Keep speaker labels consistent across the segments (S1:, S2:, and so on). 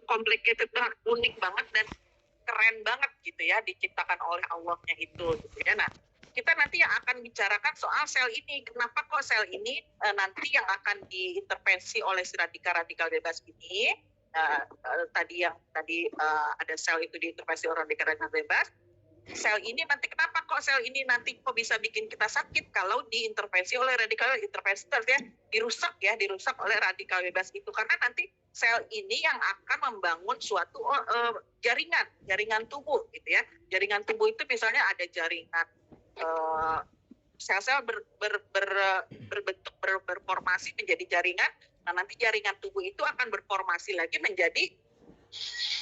S1: complicated banget, unik banget dan keren banget gitu ya, diciptakan oleh Allahnya itu gitu ya. Nah, kita nanti yang akan bicarakan soal sel ini. Kenapa kok sel ini nanti yang akan diintervensi oleh si radikal bebas ini? Tadi ada sel itu diintervensi oleh radikal bebas. Sel ini nanti kenapa kok sel ini nanti kok bisa bikin kita sakit kalau diintervensi oleh radikal intervensi ya, dirusak oleh radikal bebas itu, karena nanti sel ini yang akan membangun suatu jaringan tubuh gitu ya. Jaringan tubuh itu misalnya ada jaringan sel-sel berbentuk berformasi menjadi jaringan. Nah, nanti jaringan tubuh itu akan berformasi lagi menjadi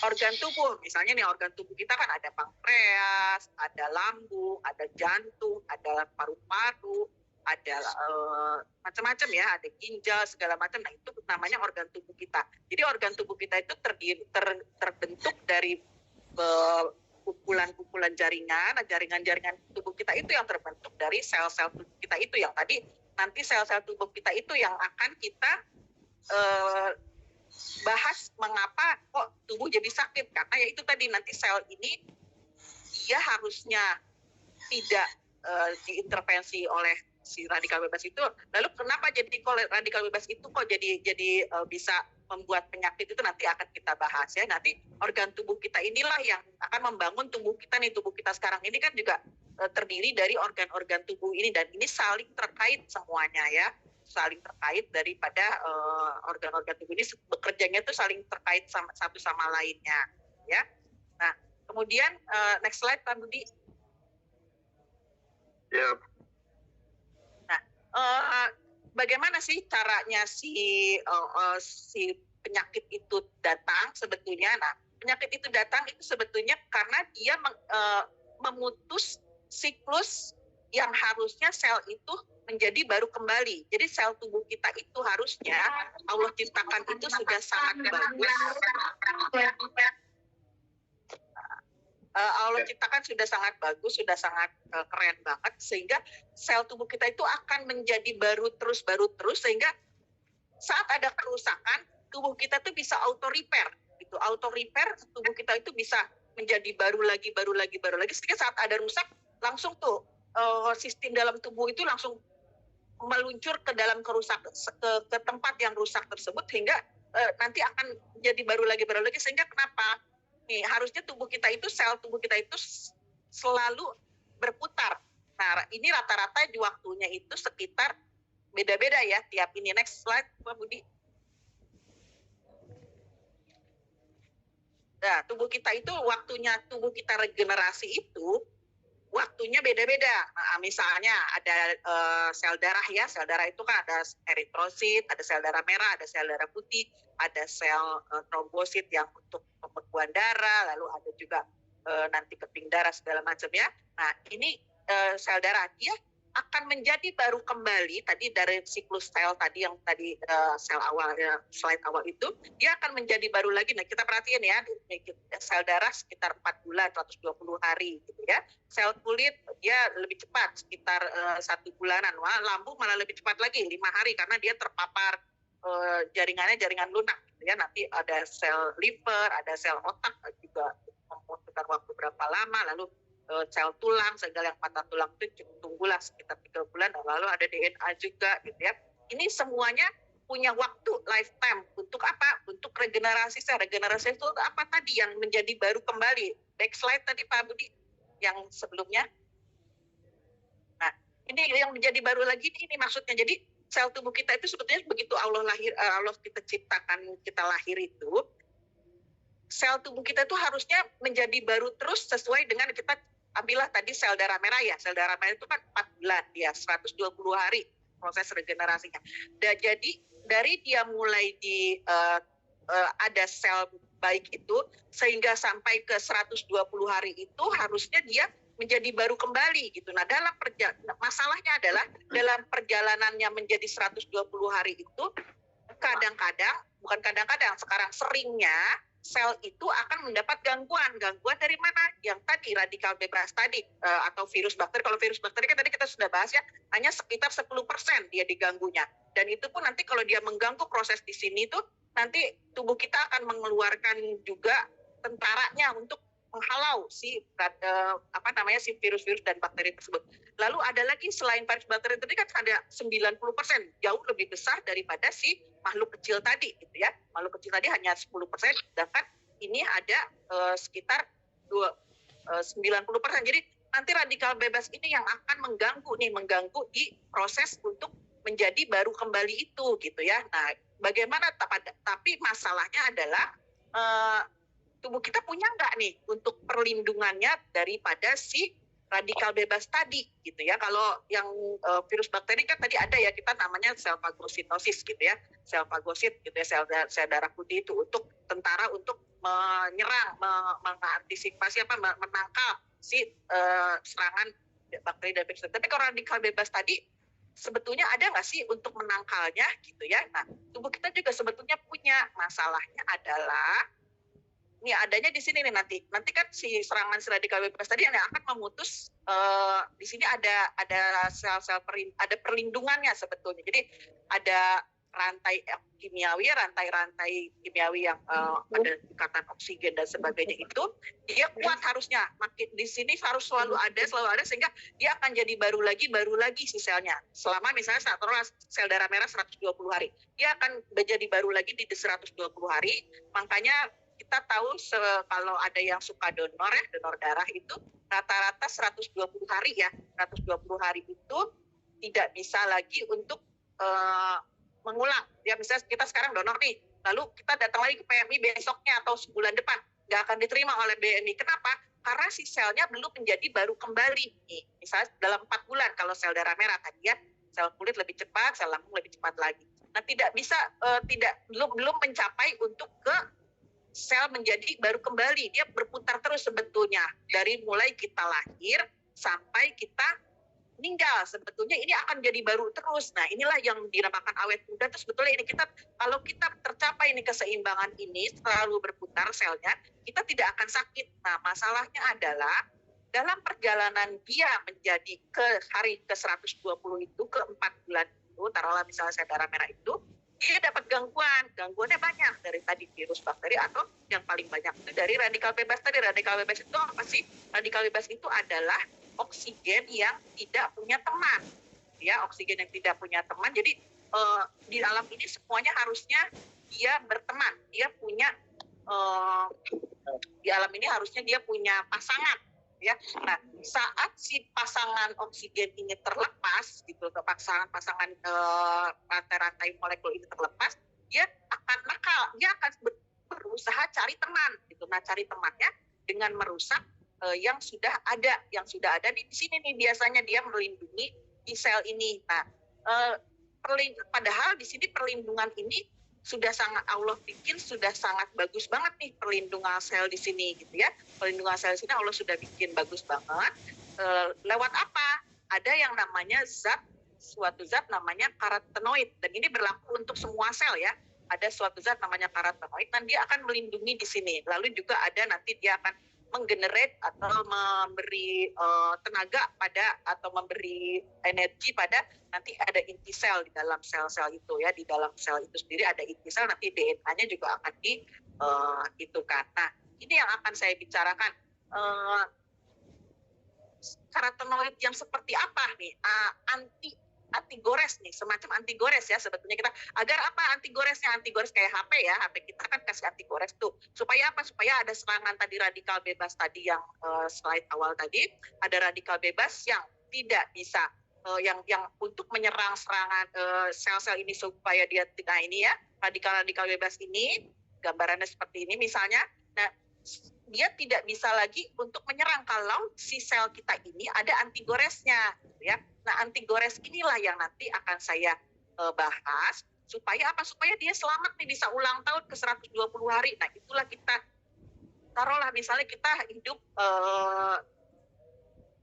S1: organ tubuh. Misalnya nih, organ tubuh kita kan ada pankreas, ada lambung, ada jantung, ada paru-paru, ada macam-macam ya, ada ginjal segala macam. Nah, itu namanya organ tubuh kita. Jadi organ tubuh kita itu terbentuk dari kumpulan jaringan. Nah, jaringan tubuh kita itu yang terbentuk dari sel-sel tubuh kita itu, yang tadi nanti sel-sel tubuh kita itu yang akan kita bahas mengapa kok tubuh jadi sakit, karena ya itu tadi nanti sel ini dia harusnya tidak diintervensi oleh si radikal bebas itu. Lalu kenapa jadi radikal bebas itu kok jadi bisa membuat penyakit, itu nanti akan kita bahas ya. Nanti organ tubuh kita inilah yang akan membangun tubuh kita nih. Tubuh kita sekarang ini kan juga terdiri dari organ-organ tubuh ini, dan ini saling terkait semuanya ya, saling terkait daripada organ-organ tubuh ini bekerjanya itu saling terkait satu sama lainnya ya. Nah, kemudian next slide Pak Budi.
S2: Ya.
S1: Nah, bagaimana sih caranya si penyakit itu datang sebetulnya? Nah, penyakit itu datang itu sebetulnya karena dia memutus siklus yang harusnya sel itu menjadi baru kembali. Jadi sel tubuh kita itu harusnya Allah ciptakan itu sudah sangat bagus. Allah ciptakan sudah sangat bagus, sudah sangat keren banget, sehingga sel tubuh kita itu akan menjadi baru terus, sehingga saat ada kerusakan, tubuh kita tuh bisa auto repair. Gitu. Auto repair, tubuh kita itu bisa menjadi baru lagi, sehingga saat ada rusak, langsung tuh sistem dalam tubuh itu langsung meluncur ke dalam ke tempat yang rusak tersebut, sehingga nanti akan jadi baru lagi, sehingga kenapa nih harusnya tubuh kita itu, sel tubuh kita itu selalu berputar. Nah, ini rata-rata di waktunya itu sekitar beda-beda ya tiap ini. Next slide Pak Budi. Nah, tubuh kita itu waktunya tubuh kita regenerasi itu waktunya beda-beda. Nah, misalnya ada sel darah ya, sel darah itu kan ada eritrosit, ada sel darah merah, ada sel darah putih, ada sel trombosit yang untuk pembekuan darah, lalu ada juga nanti keping darah segala macam ya. Nah, ini sel darah dia akan menjadi baru kembali tadi dari siklus sel tadi yang tadi sel awal slide awal itu, dia akan menjadi baru lagi. Nah, kita perhatiin ya, sel darah sekitar 4 bulan 120 hari gitu ya. Sel kulit dia lebih cepat sekitar 1 bulanan. Wah, lambung malah lebih cepat lagi 5 hari karena dia terpapar jaringannya jaringan lunak gitu ya. Nanti ada sel liver, ada sel otak juga membutuhkan waktu berapa lama, lalu sel tulang, segala yang patah tulang itu tunggulah sekitar 3 bulan, lalu ada DNA juga gitu ya. Ini semuanya punya waktu lifetime untuk apa? Untuk regenerasi sel. Regenerasi itu apa tadi yang menjadi baru kembali? Back slide tadi Pak Budi yang sebelumnya. Nah, ini yang menjadi baru lagi ini maksudnya. Jadi sel tubuh kita itu sebetulnya begitu Allah kita ciptakan, kita lahir itu, sel tubuh kita itu harusnya menjadi baru terus sesuai dengan kita ambillah tadi sel darah merah ya. Sel darah merah itu kan 4 bulan ya, 120 hari proses regenerasinya. Dan jadi dari dia mulai ada sel baik itu sehingga sampai ke 120 hari itu harusnya dia menjadi baru kembali gitu. Nah, masalahnya adalah dalam perjalanannya menjadi 120 hari itu sekarang seringnya sel itu akan mendapat gangguan dari mana? Yang tadi radikal bebas tadi atau virus bakteri. Kalau virus bakteri kan tadi kita sudah bahas ya, hanya sekitar 10% dia diganggunya. Dan itu pun nanti kalau dia mengganggu proses di sini tuh nanti tubuh kita akan mengeluarkan juga tentaranya untuk menghalau si virus-virus dan bakteri tersebut. Lalu ada lagi selain virus bakteri tadi kan ada 90%, jauh lebih besar daripada si makhluk kecil tadi gitu ya. Makhluk kecil tadi hanya 10%, sedangkan ini ada sekitar 90%. Jadi nanti radikal bebas ini yang akan mengganggu di proses untuk menjadi baru kembali itu gitu ya. Nah, bagaimana tapi masalahnya adalah tubuh kita punya nggak nih untuk perlindungannya daripada si radikal bebas tadi gitu ya. Kalau yang virus bakteri kan tadi ada ya, kita namanya sel fagositosis gitu ya, sel fagosit gitu ya, sel darah putih itu untuk tentara untuk menyerang, mengantisipasi menangkal si serangan bakteri dan virus. Tapi kalau radikal bebas tadi sebetulnya ada nggak sih untuk menangkalnya gitu ya. Nah, tubuh kita juga sebetulnya punya. Masalahnya adalah ini adanya di sini nih nanti kan si serangan radikal bebas tadi yang akan memutus di sini ada sel-sel ada perlindungannya sebetulnya. Jadi ada rantai kimiawi, rantai-rantai kimiawi yang ada ikatan oksigen dan sebagainya itu dia kuat harusnya. Makin di sini harus selalu ada sehingga dia akan jadi baru lagi si selnya. Selama misalnya sel darah merah 120 hari, dia akan menjadi baru lagi di 120 hari. Makanya kita tahu kalau ada yang suka donor darah itu rata-rata 120 hari ya. 120 hari itu tidak bisa lagi untuk mengulang. Ya misalnya kita sekarang donor nih, lalu kita datang lagi ke PMI besoknya atau sebulan depan, nggak akan diterima oleh BMI. Kenapa? Karena si selnya belum menjadi baru kembali. Nih, misalnya dalam 4 bulan kalau sel darah merah tadi ya, sel kulit lebih cepat, sel lambung lebih cepat lagi. Nah, tidak bisa belum mencapai untuk ke sel menjadi baru kembali. Dia berputar terus sebetulnya dari mulai kita lahir sampai kita meninggal. Sebetulnya ini akan jadi baru terus. Nah, inilah yang dinamakan awet muda. Terus sebetulnya ini kalau kita tercapai ini keseimbangan ini selalu berputar selnya, kita tidak akan sakit. Nah, masalahnya adalah dalam perjalanan dia menjadi ke hari ke-120 itu, ke 4 bulan itu, taruhlah misalnya sel darah merah itu, dia dapat gangguannya banyak dari tadi virus bakteri atau yang paling banyak itu dari radikal bebas tadi. Radikal bebas itu apa sih? Radikal bebas itu adalah oksigen yang tidak punya teman, ya, oksigen yang tidak punya teman. Jadi di alam ini semuanya harusnya dia berteman, dia punya di alam ini harusnya dia punya pasangan, ya. Nah, saat si pasangan oksigen ini terlepas gitu, pasangan rantai-rantai molekul ini terlepas, dia akan nakal, dia akan berusaha cari teman gitu. Nah, cari temannya dengan merusak yang sudah ada di sini nih, biasanya dia melindungi di sel ini. Nah, padahal di sini perlindungan ini sudah sangat Allah bikin, sudah sangat bagus banget nih perlindungan sel di sini gitu ya. Perlindungan sel di sini Allah sudah bikin bagus banget. Lewat apa? Ada yang namanya suatu zat namanya karotenoid, dan ini berlaku untuk semua sel ya. Ada suatu zat namanya karotenoid dan dia akan melindungi di sini. Lalu juga ada nanti dia akan menggenerate atau memberi tenaga pada atau memberi energi pada nanti ada inti sel di dalam sel-sel itu ya. Di dalam sel itu sendiri ada inti sel, nanti DNA-nya juga akan dihitungkan. Nah, ini yang akan saya bicarakan. Karotenoid yang seperti apa nih? Antigores nih, semacam antigores ya sebetulnya kita. Agar apa antigoresnya? Antigores kayak HP ya, HP kita kan kasih antigores tuh. Supaya apa? Supaya ada serangan tadi radikal bebas tadi yang slide awal tadi, ada radikal bebas yang tidak bisa yang untuk menyerang serangan sel-sel ini supaya dia tidak ini ya, radikal bebas ini gambarannya seperti ini misalnya. Nah, dia tidak bisa lagi untuk menyerang kalau si sel kita ini ada antigoresnya gitu ya. Nah, antigores inilah yang nanti akan saya bahas supaya apa? Supaya dia selamat nih, bisa ulang tahun ke 120 hari. Nah, itulah kita taruhlah misalnya kita hidup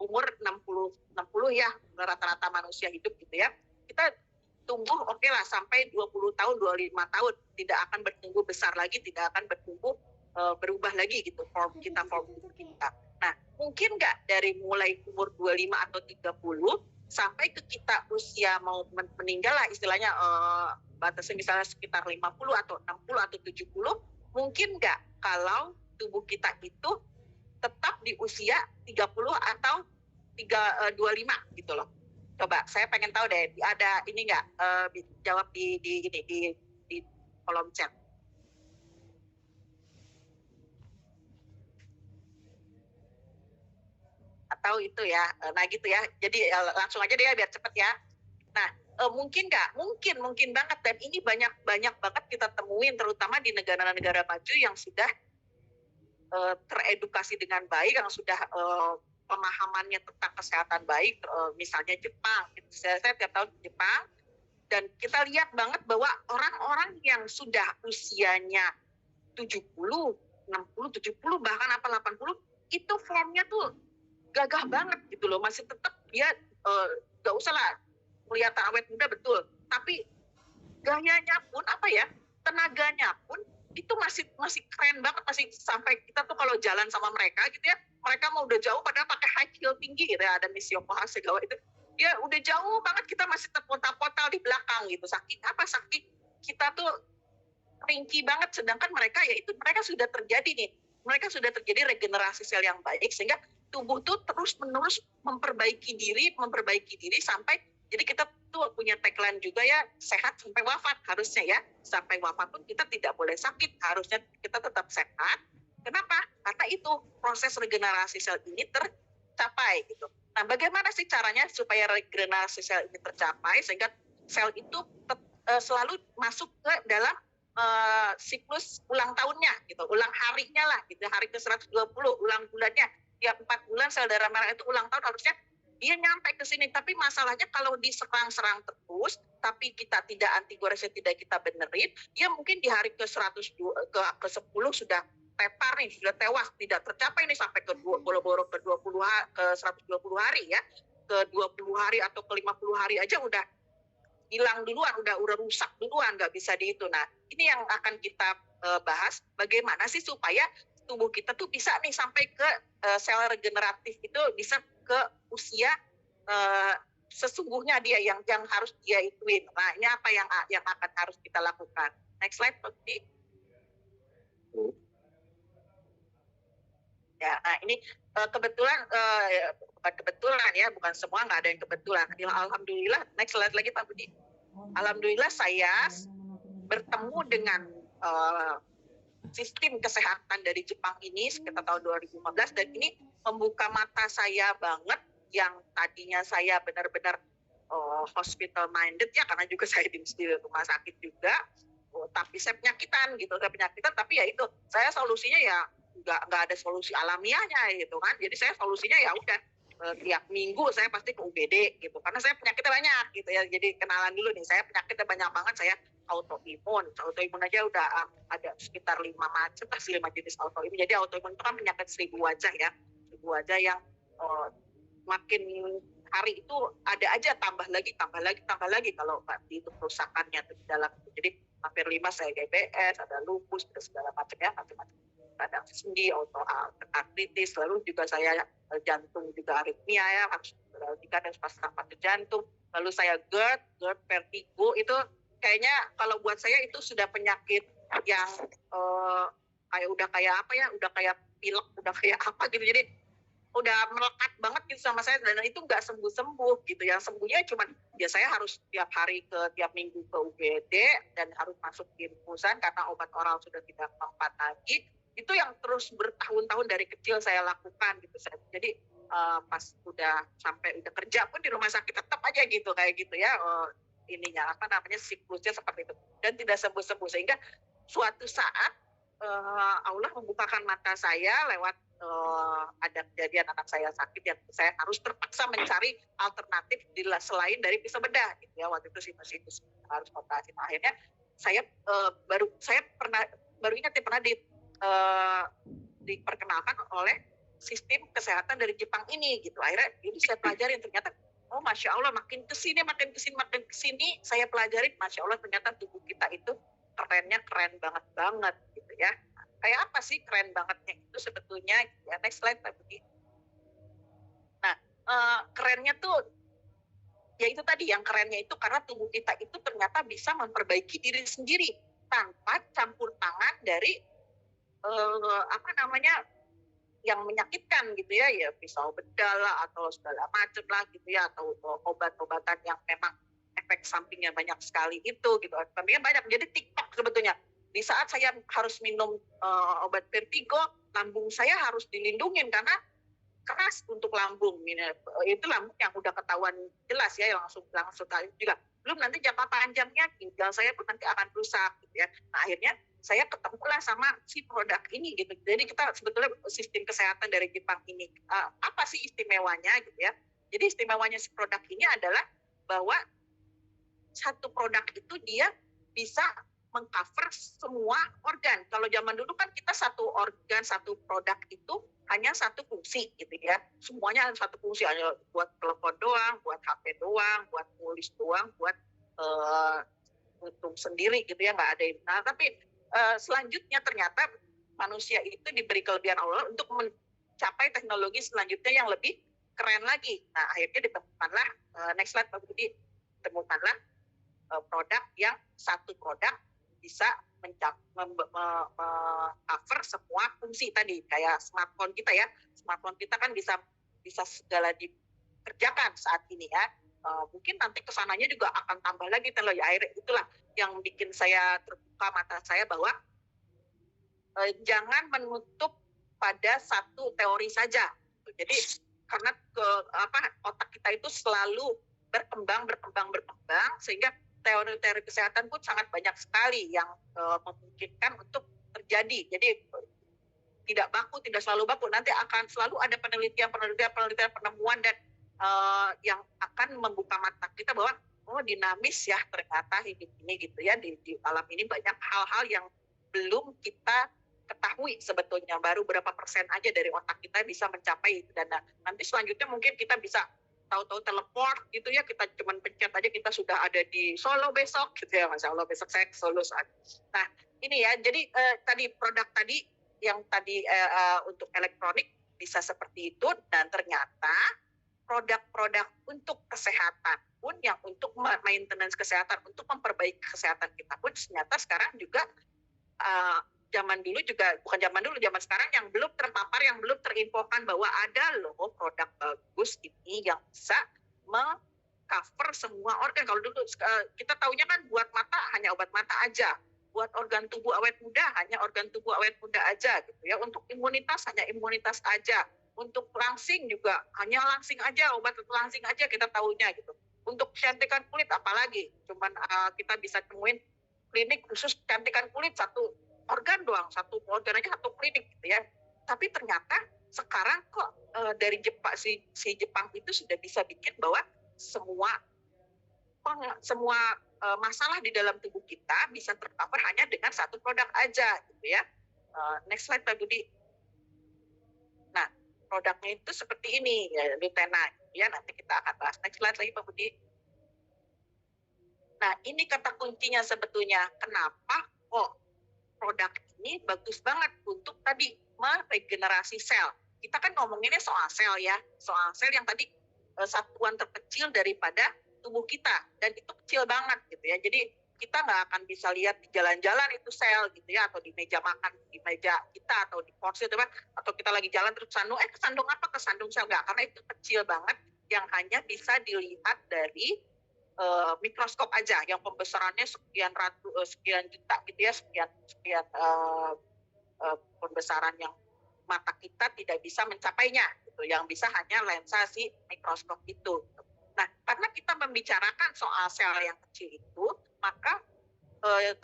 S1: umur 60 ya, rata-rata manusia hidup gitu ya. Kita tumbuh oke lah sampai 20 tahun, 25 tahun, tidak akan bertumbuh besar lagi, tidak akan bertumbuh berubah lagi gitu form kita. Nah, mungkin nggak dari mulai umur 25 atau 30 sampai ke kita usia mau meninggal lah istilahnya batasnya misalnya sekitar 50 atau 60 atau 70, mungkin nggak kalau tubuh kita itu tetap di usia 30 atau 25 gitu loh. Coba saya pengen tahu deh, ada ini nggak, jawab di kolom chat. Atau itu ya, nah gitu ya. Jadi langsung aja deh ya biar cepet ya. Nah, mungkin nggak? Mungkin banget, dan ini banyak banget kita temuin, terutama di negara-negara maju yang sudah teredukasi dengan baik, yang sudah pemahamannya tentang kesehatan baik, misalnya Jepang. Saya tiap tahun ke Jepang, dan kita lihat banget bahwa orang-orang yang sudah usianya 70, 60, 70, bahkan apa 80, itu formnya tuh gagah banget gitu loh, masih tetap dia nggak usah lah kelihatan awet muda betul, tapi gayanya pun apa ya, tenaganya pun itu masih keren banget, masih sampai kita tuh kalau jalan sama mereka gitu ya, mereka mau udah jauh padahal pakai high heel tinggi gitu ya, ada Miss Yoko Hasegawa itu, dia udah jauh banget, kita masih terpotal-potal di belakang gitu, saking kita tuh ringkih banget, sedangkan mereka ya itu mereka sudah terjadi regenerasi sel yang baik, sehingga tubuh tuh terus-menerus memperbaiki diri sampai, jadi kita tuh punya tagline juga ya, sehat sampai wafat harusnya ya, sampai wafat pun kita tidak boleh sakit, harusnya kita tetap sehat. Kenapa? Karena itu proses regenerasi sel ini tercapai gitu. Nah, bagaimana sih caranya supaya regenerasi sel ini tercapai sehingga sel itu selalu masuk ke dalam siklus ulang tahunnya gitu, ulang harinya lah gitu, hari ke 120, ulang bulannya, tiap 4 bulan sel darah merah itu ulang tahun, harusnya dia nyampe ke sini. Tapi masalahnya kalau diserang-serang terus, tapi kita tidak antigoresnya, tidak kita benerin, dia mungkin di hari ke 100 ke 10 sudah tepar nih, sudah tewas, tidak tercapai nih sampai ke boro-boro ke 120 hari ya, ke 20 hari atau ke 50 hari aja udah hilang duluan, udah rusak duluan, nggak bisa di itu. Nah, ini yang akan kita bahas, bagaimana sih supaya tubuh kita tuh bisa nih sampai ke sel regeneratif itu bisa ke usia sesungguhnya dia yang harus dia ituin. Nah, ini apa yang akan harus kita lakukan. Next slide, Putri. Ya, nah ini kebetulan, bukan kebetulan ya, bukan semua, nggak ada yang kebetulan. Alhamdulillah, next slide lagi Pak Budi. Alhamdulillah saya bertemu dengan sistem kesehatan dari Jepang ini sekitar tahun 2015, dan ini membuka mata saya banget, yang tadinya saya benar-benar hospital minded ya, karena juga saya di rumah sakit juga, tapi saya penyakitan, tapi ya itu, saya solusinya ya nggak ada solusi alamiahnya gitu kan, jadi saya solusinya ya udah tiap minggu saya pasti ke UGD gitu, karena saya penyakitnya banyak gitu ya. Jadi kenalan dulu nih, saya penyakitnya banyak banget, saya autoimun aja udah ada sekitar 5 macam, 5 jenis autoimun. Jadi autoimun itu kan penyakit 1000 wajah ya, 1000 wajah yang makin hari itu ada aja tambah lagi kalau di itu kerusakannya di dalam. Jadi hampir 5, saya DBS, ada lupus, ada segala macam ya, macam-macam. Kadang sendi, artritis, lalu juga saya jantung juga aritmia ya, harus dan pasang paru jantung. Lalu saya GERD, vertigo, itu kayaknya kalau buat saya itu sudah penyakit yang udah kayak pilek, udah kayak apa gitu. Jadi udah melekat banget gitu sama saya, dan itu nggak sembuh-sembuh gitu. Yang sembuhnya cuma ya saya harus tiap minggu ke UGD dan harus masuk di infusan karena obat oral sudah tidak mempan lagi. Itu yang terus bertahun-tahun dari kecil saya lakukan gitu. Jadi pas udah kerja pun di rumah sakit tetap aja gitu kayak gitu ya, siklusnya seperti itu dan tidak sembuh-sembuh, sehingga suatu saat Allah membukakan mata saya lewat ada kejadian anak saya sakit yang saya harus terpaksa mencari alternatif selain dari pisau bedah gitu ya. Waktu itu sinus harus operasi. Akhirnya saya baru ingat ya, pernah diperkenalkan oleh sistem kesehatan dari Jepang ini gitu. Akhirnya ini saya pelajari, ternyata oh masya Allah, makin kesini saya pelajarin, masya Allah ternyata tubuh kita itu kerennya keren banget gitu ya. Kayak apa sih keren bangetnya itu sebetulnya ya. Next slide Pak Budi. Nah, kerennya tuh ya itu tadi yang kerennya itu karena tubuh kita itu ternyata bisa memperbaiki diri sendiri tanpa campur tangan dari apa namanya yang menyakitkan gitu ya, ya pisau bedal lah atau segala macam lah gitu ya, atau obat-obatan yang memang efek sampingnya banyak sekali itu gitu. Sampingnya banyak, jadi TikTok sebetulnya. Di saat saya harus minum obat vertigo, lambung saya harus dilindungin karena keras untuk lambung. Itu lambung yang udah ketahuan jelas ya, langsung juga. Belum nanti jangka panjangnya ginjal saya pun nanti akan rusak gitu ya. Nah, akhirnya saya ketemulah sama si produk ini gitu. Jadi kita sebetulnya sistem kesehatan dari Jepang ini apa sih istimewanya gitu ya. Jadi istimewanya si produk ini adalah bahwa satu produk itu dia bisa mengcover semua organ. Kalau zaman dulu kan kita satu organ, satu produk itu hanya satu fungsi gitu ya. Semuanya satu fungsi, hanya buat telepon doang, buat HP doang, buat tulis doang, buat untuk sendiri gitu ya, nggak ada. Nah, tapi selanjutnya ternyata manusia itu diberi kelebihan Allah untuk mencapai teknologi selanjutnya yang lebih keren lagi. Nah, akhirnya ditemukanlah, next slide Pak Budi, ditemukanlah produk yang satu produk bisa cover semua fungsi tadi, kayak smartphone kita ya. Smartphone kita kan bisa segala dikerjakan saat ini ya. Mungkin nanti kesananya juga akan tambah lagi teknologi. Akhirnya itulah yang bikin saya terbuka mata saya bahwa jangan menutup pada satu teori saja. Jadi karena otak kita itu selalu berkembang sehingga teori-teori kesehatan pun sangat banyak sekali yang memungkinkan untuk terjadi. Jadi tidak selalu baku. Nanti akan selalu ada penelitian, penemuan dan yang akan membuka mata kita bahwa dinamis ya ternyata hidup ini gitu ya, di alam ini banyak hal-hal yang belum kita ketahui sebetulnya, baru berapa persen aja dari otak kita bisa mencapai itu. Dan nanti selanjutnya mungkin kita bisa tahu-tahu teleport gitu ya, kita cuma pencet aja kita sudah ada di Solo besok gitu ya. Masya Allah, besok saya ke Solo saat. Nah ini ya, jadi tadi produk tadi yang tadi untuk elektronik bisa seperti itu, dan ternyata produk-produk untuk kesehatan pun yang untuk maintenance kesehatan, untuk memperbaiki kesehatan kita pun ternyata sekarang juga zaman sekarang yang belum terpapar, yang belum terinfokan bahwa ada loh produk bagus ini yang bisa mengcover semua organ. Kalau dulu kita taunya kan buat mata hanya obat mata aja, buat organ tubuh awet muda hanya organ tubuh awet muda aja gitu ya, untuk imunitas hanya imunitas aja, untuk langsing juga hanya langsing aja, obat langsing aja kita taunya gitu. Untuk kecantikan kulit apalagi, cuman kita bisa temuin klinik khusus kecantikan kulit, satu organ doang, satu organ aja satu klinik gitu ya. Tapi ternyata sekarang kok dari Jepang, si Jepang itu sudah bisa bikin bahwa semua masalah di dalam tubuh kita bisa tercover hanya dengan satu produk aja gitu ya. Next slide Pak Budi. Nah, produknya itu seperti ini ya, Lutena ya, nanti kita akan bahas. Next slide lagi Pak Budi. Nah, ini kata kuncinya sebetulnya, kenapa kok produk ini bagus banget untuk tadi meregenerasi sel. Kita kan ngomonginnya soal sel ya, soal sel yang tadi satuan terkecil daripada tubuh kita, dan itu kecil banget gitu ya. Jadi kita nggak akan bisa lihat di jalan-jalan itu sel gitu ya, atau di meja makan, di meja kita, atau di porsi itu kan, atau kita lagi jalan terus kesandung kesandung sel, nggak, karena itu kecil banget yang hanya bisa dilihat dari mikroskop aja, yang pembesarannya sekian juta gitu ya, sekian pembesaran yang mata kita tidak bisa mencapainya gitu, yang bisa hanya lensa si mikroskop itu. Nah, karena kita membicarakan soal sel yang kecil itu, maka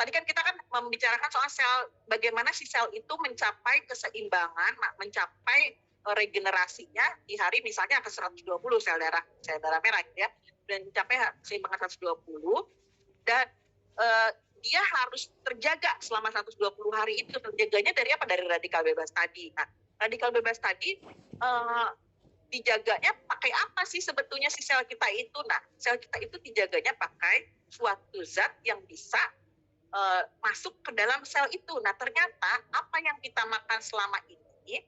S1: tadi kan kita kan membicarakan soal sel, bagaimana si sel itu mencapai keseimbangan, mencapai regenerasinya di hari misalnya ke 120 sel darah merah gitu ya, dan mencapai keseimbangan 120, dan dia harus terjaga selama 120 hari itu. Terjaganya dari apa? Dari radikal bebas tadi. Nah, radikal bebas tadi dijaganya pakai apa sih sebetulnya si sel kita itu? Nah, sel kita itu dijaganya pakai suatu zat yang bisa masuk ke dalam sel itu. Nah, ternyata apa yang kita makan selama ini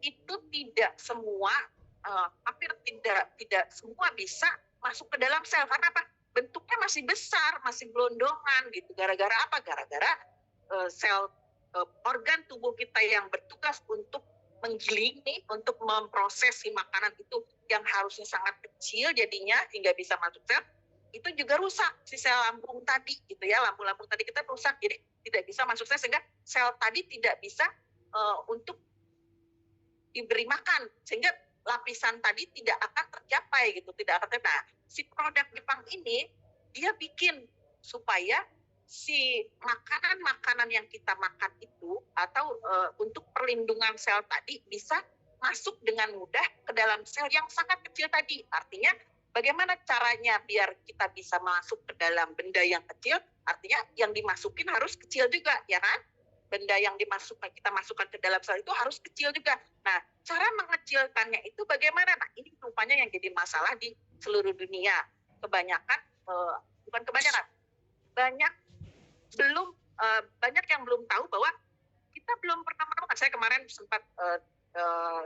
S1: itu tidak semua, hampir tidak semua bisa masuk ke dalam sel. Karena apa? Bentuknya masih besar, masih gelondongan gitu. Gara-gara apa? Gara-gara sel organ tubuh kita yang bertugas untuk menggilingi, untuk memproses si makanan itu yang harusnya sangat kecil jadinya hingga bisa masuk sel, itu juga rusak si sel lambung tadi gitu ya, lambung-lambung tadi kita rusak, jadi tidak bisa masuk sel sehingga sel tadi tidak bisa untuk diberi makan, sehingga lapisan tadi tidak akan tercapai gitu, tidak akan tercapai. Nah, si produk Jepang ini dia bikin supaya si makanan-makanan yang kita makan itu atau untuk perlindungan sel tadi bisa masuk dengan mudah ke dalam sel yang sangat kecil tadi. Artinya bagaimana caranya biar kita bisa masuk ke dalam benda yang kecil? Artinya yang dimasukin harus kecil juga, ya kan? Benda yang kita masukkan ke dalam sel itu harus kecil juga. Nah, cara mengecilkannya itu bagaimana? Nah, ini rupanya yang jadi masalah di seluruh dunia. Bukan kebanyakan, banyak yang belum tahu bahwa kita belum pernah menemukan. Saya kemarin sempat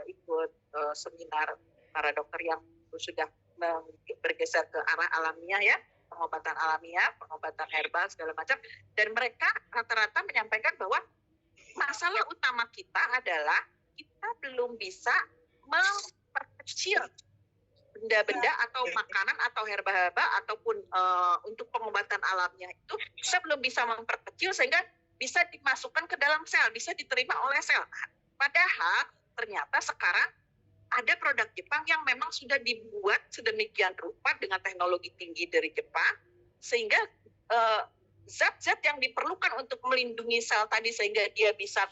S1: ikut seminar para dokter yang sudah bergeser ke arah alamiah ya, pengobatan alamiah, pengobatan herbal segala macam, dan mereka rata-rata menyampaikan bahwa masalah utama kita adalah kita belum bisa memperkecil benda-benda atau makanan atau herba-herba ataupun untuk pengobatan alamiah itu kita belum bisa memperkecil sehingga bisa dimasukkan ke dalam sel, bisa diterima oleh sel. Padahal ternyata sekarang ada produk Jepang yang memang sudah dibuat sedemikian rupa dengan teknologi tinggi dari Jepang sehingga zat-zat yang diperlukan untuk melindungi sel tadi sehingga dia bisa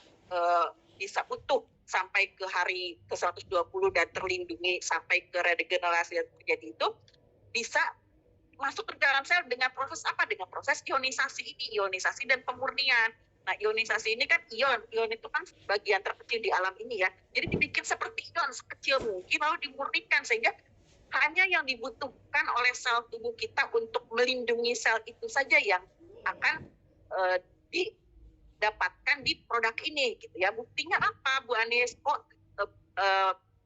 S1: utuh sampai ke hari ke-120 dan terlindungi sampai ke regenerasi yang terjadi itu bisa masuk ke dalam sel dengan proses apa? Dengan proses ionisasi ini, ionisasi dan pemurnian. Nah, ionisasi ini kan ion itu kan bagian terkecil di alam ini ya. Jadi dibikin seperti ion sekecil mungkin lalu dimurnikan sehingga hanya yang dibutuhkan oleh sel tubuh kita untuk melindungi sel itu saja yang akan didapatkan di produk ini gitu ya. Buktinya apa, Bu Anis?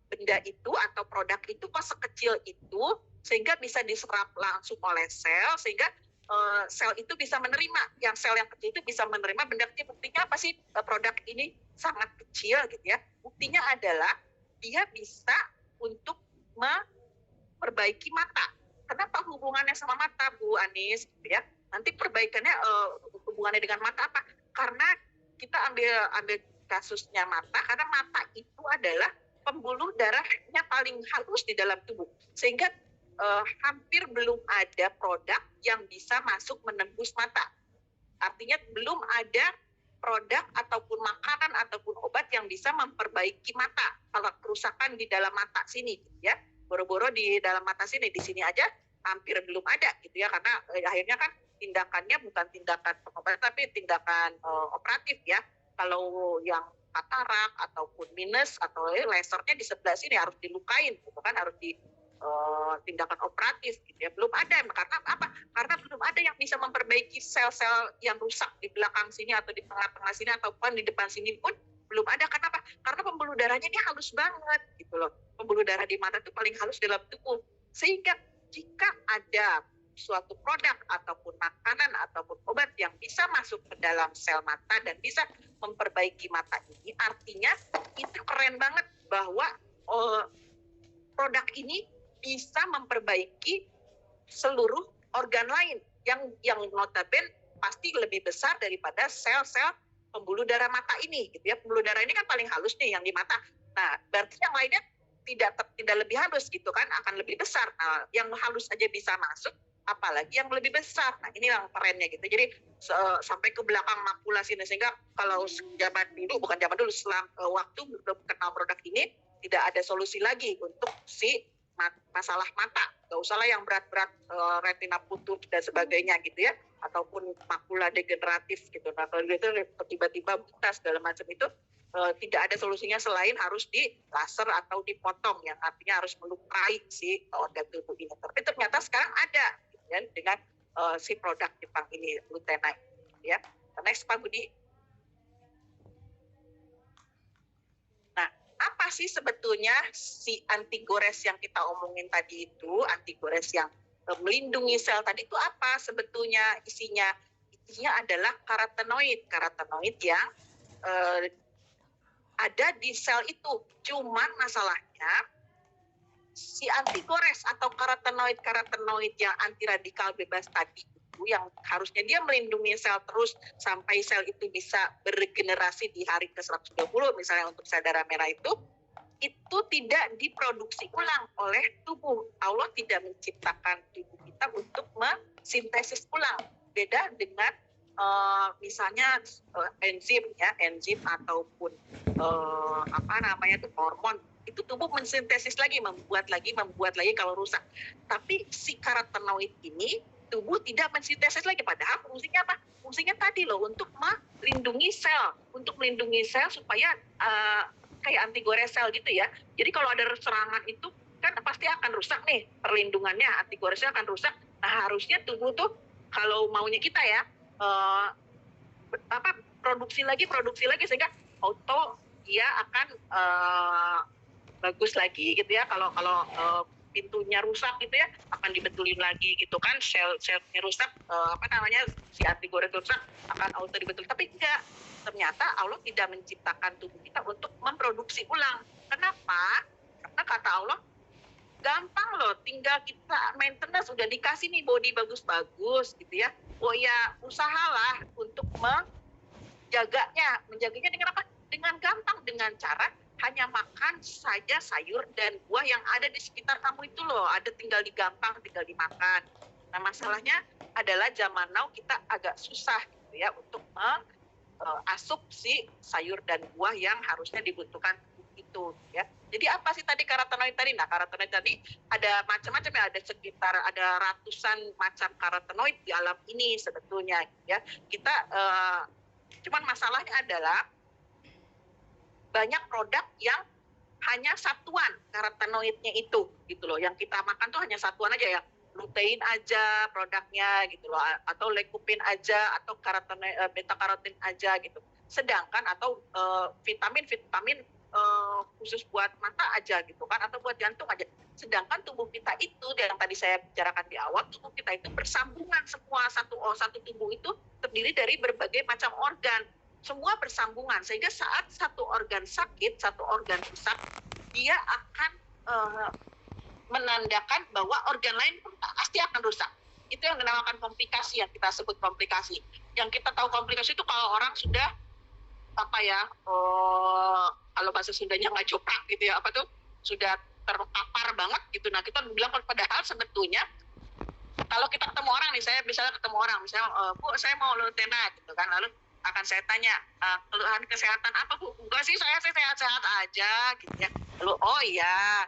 S1: Benda itu atau produk itu kok sekecil itu sehingga bisa diserap langsung oleh sel sehingga sel itu bisa menerima, yang sel yang kecil itu bisa menerima benda kecil. Buktinya apa sih produk ini sangat kecil gitu ya? Buktinya adalah dia bisa untuk memperbaiki mata. Kenapa hubungannya sama mata, Bu Anis? Gitu ya. Nanti perbaikannya hubungannya dengan mata apa? Karena kita ambil kasusnya mata, karena mata itu adalah pembuluh darahnya paling halus di dalam tubuh, sehingga hampir belum ada produk yang bisa masuk menembus mata. Artinya belum ada produk ataupun makanan ataupun obat yang bisa memperbaiki mata kalau kerusakan di dalam mata sini, gitu ya. Boro-boro di dalam mata sini, di sini aja hampir belum ada, gitu ya, karena akhirnya kan tindakannya bukan tindakan pengobatan tapi tindakan operatif ya. Kalau yang katarak ataupun minus atau lasernya di sebelah sini harus dilukain, gitu kan, harus di tindakan operatif gitu ya. Belum ada. Karena apa? Karena belum ada yang bisa memperbaiki sel-sel yang rusak di belakang sini atau di tengah-tengah sini ataupun di depan sini pun belum ada. Kenapa? Karena pembuluh darahnya ini halus banget gitu loh. Pembuluh darah di mata itu paling halus dalam tubuh. Sehingga jika ada suatu produk ataupun makanan ataupun obat yang bisa masuk ke dalam sel mata dan bisa memperbaiki mata ini, artinya itu keren banget bahwa produk ini bisa memperbaiki seluruh organ lain yang notabene pasti lebih besar daripada sel-sel pembuluh darah mata ini gitu ya. Pembuluh darah ini kan paling halus nih yang di mata. Nah, berarti yang lainnya tidak lebih halus gitu kan, akan lebih besar. Nah, yang halus aja bisa masuk, apalagi yang lebih besar. Nah, ini yang kerennya gitu. Jadi sampai ke belakang makula sini, sehingga kalau bukan zaman dulu, setelah waktu belum kenal produk ini, tidak ada solusi lagi untuk si masalah mata. Gak usah lah yang berat-berat retina putus dan sebagainya gitu ya, ataupun makula degeneratif gitu. Nah, kalau gitu tiba-tiba buta segala macam itu tidak ada solusinya selain harus di laser atau dipotong, yang artinya harus melukai si organ tubuh ini. Tapi ternyata sekarang ada gitu ya, dengan si produk Jepang ini, Lutenite ya. Next Pak Budi. Apa sih sebetulnya si anti gores yang kita omongin tadi itu, anti gores yang melindungi sel tadi itu apa sebetulnya isinya? Isinya adalah karotenoid yang ada di sel itu. Cuman masalahnya si antigores atau karotenoid yang anti radikal bebas tadi itu yang harusnya dia melindungi sel terus sampai sel itu bisa beregenerasi di hari ke-120 misalnya untuk sel darah merah itu tidak diproduksi ulang oleh tubuh. Allah tidak menciptakan tubuh kita untuk mensintesis ulang. Beda dengan misalnya enzim ataupun hormon, itu tubuh mensintesis lagi, membuat lagi kalau rusak. Tapi si karotenoid ini tubuh tidak mensintesis lagi, padahal fungsinya apa? Fungsinya tadi loh, untuk melindungi sel supaya kayak antigores sel gitu ya. Jadi kalau ada serangan itu kan pasti akan rusak nih perlindungannya, antigoresnya akan rusak. Nah harusnya tubuh tuh kalau maunya kita ya produksi lagi sehingga auto dia akan bagus lagi gitu ya. Kalau pintunya rusak gitu ya akan dibetulin lagi gitu kan, selnya rusak si antigores rusak akan auto dibetulin. Tapi enggak, ternyata Allah tidak menciptakan tubuh kita untuk memproduksi ulang. Kenapa? Karena kata Allah gampang loh, tinggal kita maintenance, udah dikasih nih body bagus-bagus gitu ya. Oh ya usahalah untuk menjaganya dengan apa? Dengan gampang, dengan cara hanya makan saja sayur dan buah yang ada di sekitar kamu itu loh, ada tinggal dimakan. Nah masalahnya adalah zaman now kita agak susah gitu ya untuk asup si sayur dan buah yang harusnya dibutuhkan itu ya. Jadi apa sih tadi karotenoid tadi? Nah karotenoid tadi ada macam-macam ya, ada ratusan macam karotenoid di alam ini sebetulnya ya. Kita cuman masalahnya adalah banyak produk yang hanya satuan karotenoidnya itu gitu loh. Yang kita makan tuh hanya satuan aja ya, lutein aja produknya gitu loh, atau lekupin aja, atau beta karotin aja gitu. Sedangkan atau vitamin khusus buat mata aja gitu kan, atau buat jantung aja. Sedangkan tubuh kita itu yang tadi saya bicarakan di awal, tubuh kita itu bersambungan semua, satu tubuh itu terdiri dari berbagai macam organ. Semua bersambungan sehingga saat satu organ sakit, satu organ rusak, dia akan menandakan bahwa organ lain pun pasti akan rusak. Itu yang dinamakan komplikasi, yang kita sebut komplikasi. Yang kita tahu komplikasi itu kalau orang sudah kalau bahasa Sundanya nggak joprak gitu ya, sudah terpapar banget gitu. Nah kita bilang padahal sebetulnya kalau kita ketemu orang nih, saya misalnya ketemu orang, misalnya Bu saya mau lutena gitu kan, lalu akan saya tanya keluhan kesehatan apa Bu? Enggak sih, saya sehat-sehat aja gitu ya. Lalu oh iya,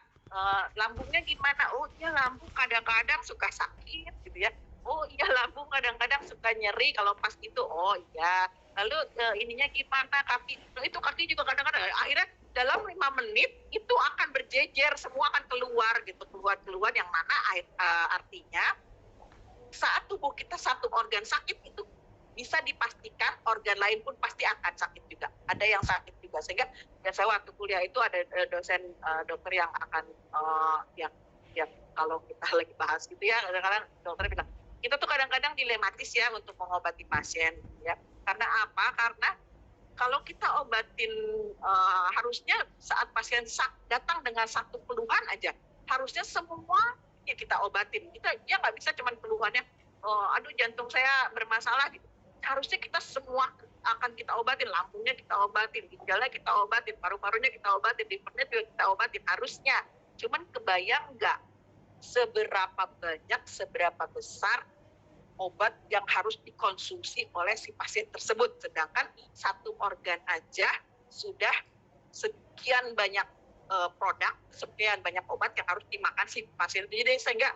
S1: lambungnya gimana? Oh iya, lambung kadang-kadang suka sakit gitu ya. Oh iya, lambung kadang-kadang suka nyeri kalau pas itu. Oh iya. Lalu ininya gimana, kaki? Itu kaki juga kadang-kadang. Akhirnya dalam 5 menit itu akan berjejer, semua akan keluar gitu, keluar yang mana artinya saat tubuh kita satu organ sakit itu bisa dipastikan organ lain pun pasti akan sakit juga. Ada yang sakit juga, sehingga ya saya waktu kuliah itu ada dosen dokter yang akan yang kalau kita lagi bahas gitu ya, kadang-kadang dokter bilang kita tuh kadang-kadang dilematis ya untuk mengobati pasien ya. Karena apa? Karena kalau kita obatin harusnya saat pasien datang dengan satu keluhan aja, harusnya semua ya kita obatin. Dia nggak bisa cuman keluhannya aduh jantung saya bermasalah gitu. Harusnya kita semua akan kita obatin, lambungnya kita obatin, ginjalnya kita obatin, paru-parunya kita obatin, livernya juga kita obatin harusnya. Cuman kebayang nggak seberapa banyak, seberapa besar obat yang harus dikonsumsi oleh si pasien tersebut, sedangkan satu organ aja sudah sekian banyak produk, sekian banyak obat yang harus dimakan si pasien. Jadi sehingga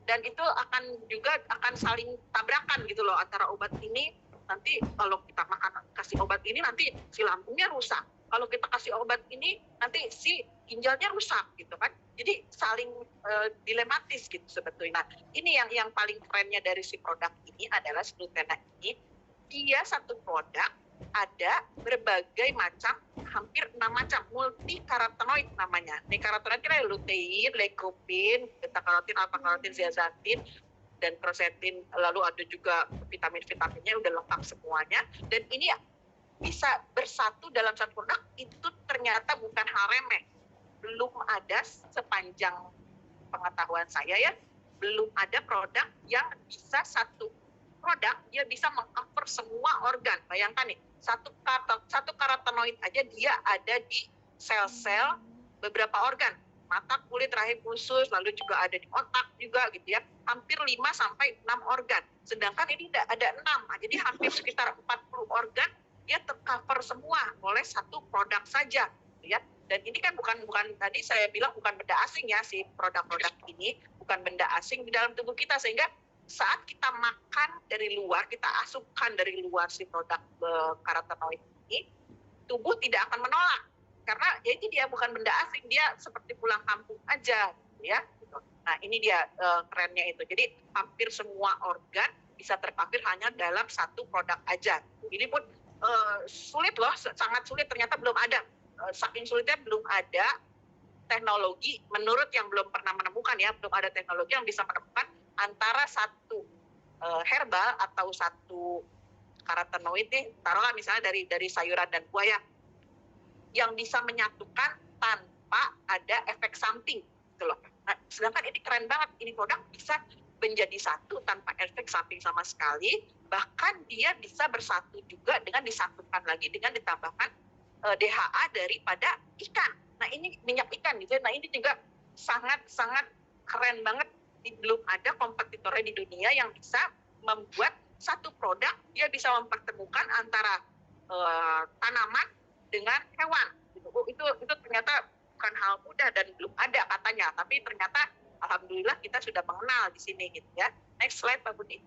S1: dan itu akan saling tabrakan gitu loh, antara obat ini nanti kalau kita makan kasih obat ini nanti si lambungnya rusak, kalau kita kasih obat ini nanti si ginjalnya rusak gitu kan. Jadi saling dilematis gitu sebetulnya. Nah ini yang paling kerennya dari si produk ini adalah si Lutena ini, dia satu produk ada berbagai macam, hampir 6 macam multi karotenoid namanya. Nih karotenoid kira lutein, leukopen, beta-karotin, alfa-karotin, zeaxanthin, dan quercetin, lalu ada juga vitamin-vitaminnya udah lengkap semuanya. Dan ini bisa bersatu dalam satu produk, itu ternyata bukan hal remeh. Belum ada sepanjang pengetahuan saya ya, belum ada produk yang bisa satu produk dia bisa mengcover semua organ. Bayangkan nih, satu karotenoid aja dia ada di sel-sel beberapa organ, mata, kulit, rahim, usus, lalu juga ada di otak juga gitu ya, hampir 5 sampai 6 organ. Sedangkan ini ada 6, jadi hampir sekitar 40 organ dia tercover semua oleh satu produk saja, gitu ya. Dan ini kan bukan tadi saya bilang bukan benda asing ya, si produk-produk ini bukan benda asing di dalam tubuh kita, sehingga saat kita makan dari luar, kita asupkan dari luar si produk karotenoid ini, tubuh tidak akan menolak. Karena ya itu dia bukan benda asing, dia seperti pulang kampung aja, ya. Nah ini dia kerennya itu. Jadi hampir semua organ bisa tercover hanya dalam satu produk aja. Ini pun sulit loh, sangat sulit, ternyata belum ada. Saking sulitnya belum ada teknologi, menurut yang belum pernah menemukan ya, belum ada teknologi yang bisa menemukan antara satu herbal atau satu karotenoid nih, taruhlah misalnya dari sayuran dan buah ya, yang bisa menyatukan tanpa ada efek samping gitu loh. Nah, sedangkan ini keren banget, ini produk bisa menjadi satu tanpa efek samping sama sekali, bahkan dia bisa bersatu juga dengan disatukan lagi dengan ditambahkan DHA daripada ikan. Nah ini minyak ikan gitu ya. Nah ini juga sangat-sangat keren banget. Belum ada kompetitornya di dunia yang bisa membuat satu produk dia bisa mempertemukan antara tanaman dengan hewan. Itu ternyata bukan hal mudah dan belum ada katanya. Tapi ternyata alhamdulillah kita sudah mengenal di sini gitu ya. Next slide Pak Budi.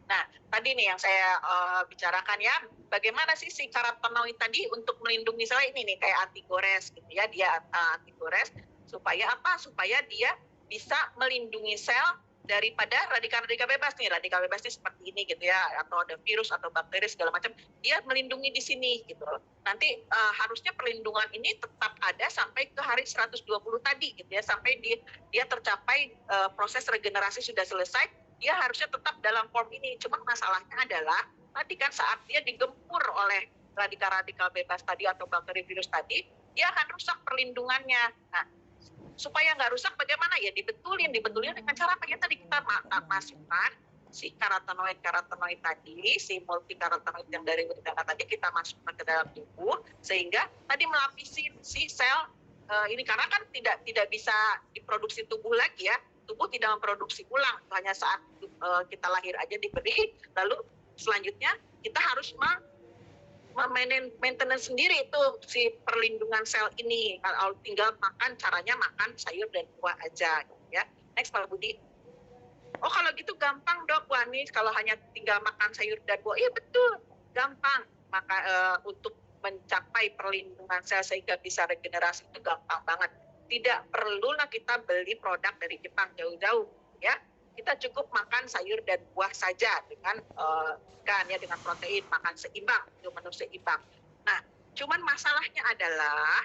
S1: Nah, tadi nih yang saya bicarakan ya, bagaimana sih si karotenoid tadi untuk melindungi sel ini nih, kayak antigores gitu ya, dia antigores supaya apa? Supaya dia bisa melindungi sel daripada radikal-radikal bebas nih. Radikal bebas ini seperti ini gitu ya, atau ada virus atau bakteri segala macam, dia melindungi di sini gitu. Nanti harusnya perlindungan ini tetap ada sampai ke hari 120 tadi gitu ya, sampai dia tercapai proses regenerasi sudah selesai, dia harusnya tetap dalam form ini. Cuma masalahnya adalah tadi kan saat dia digempur oleh radikal-radikal bebas tadi atau bakteri virus tadi, dia akan rusak perlindungannya. Nah, supaya nggak rusak bagaimana ya? Dibetulin dengan cara apa ya? Tadi kita masukkan si karotenoid tadi, si multi karotenoid yang dari berdana tadi kita masukkan ke dalam tubuh, sehingga tadi melapisi si sel ini, karena kan tidak bisa diproduksi tubuh lagi ya. Tubuh tidak memproduksi ulang, hanya saat kita lahir aja diberi, lalu selanjutnya kita harus maintenance sendiri itu si perlindungan sel ini. Kalau tinggal makan, caranya makan sayur dan buah aja ya. Next Pak Budi. Oh kalau gitu gampang Dok, Wah nih kalau hanya tinggal makan sayur dan buah, iya betul, gampang. Maka untuk mencapai perlindungan sel sehingga bisa regenerasi itu gampang banget. Tidak perlulah kita beli produk dari Jepang jauh-jauh ya. Kita cukup makan sayur dan buah saja dengan dengan protein, makan seimbang, itu menu seimbang. Nah, cuman masalahnya adalah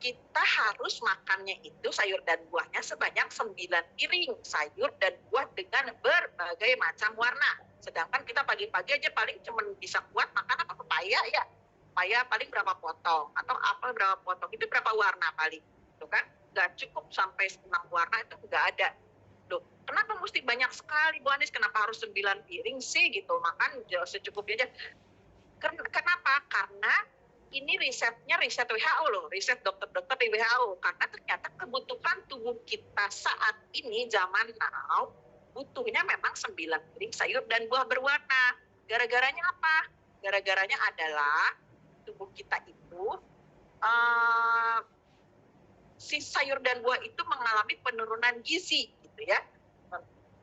S1: kita harus makannya itu sayur dan buahnya sebanyak 9 piring sayur dan buah dengan berbagai macam warna. Sedangkan kita pagi-pagi aja paling cuma bisa kuat makan apa, pepaya ya. Pepaya paling berapa potong, atau apel berapa potong, itu berapa warna paling, itu kan nggak cukup sampai 6 warna, itu nggak ada. Loh, kenapa mesti banyak sekali Bu Anis, kenapa harus 9 piring sih gitu, makan secukupnya aja. Kenapa? Karena ini risetnya riset WHO loh, riset dokter-dokter di WHO, karena ternyata kebutuhan tubuh kita saat ini zaman now butuhnya memang 9 piring sayur dan buah berwarna. Gara-garanya apa? Gara-garanya adalah tubuh kita itu si sayur dan buah itu mengalami penurunan gizi gitu ya.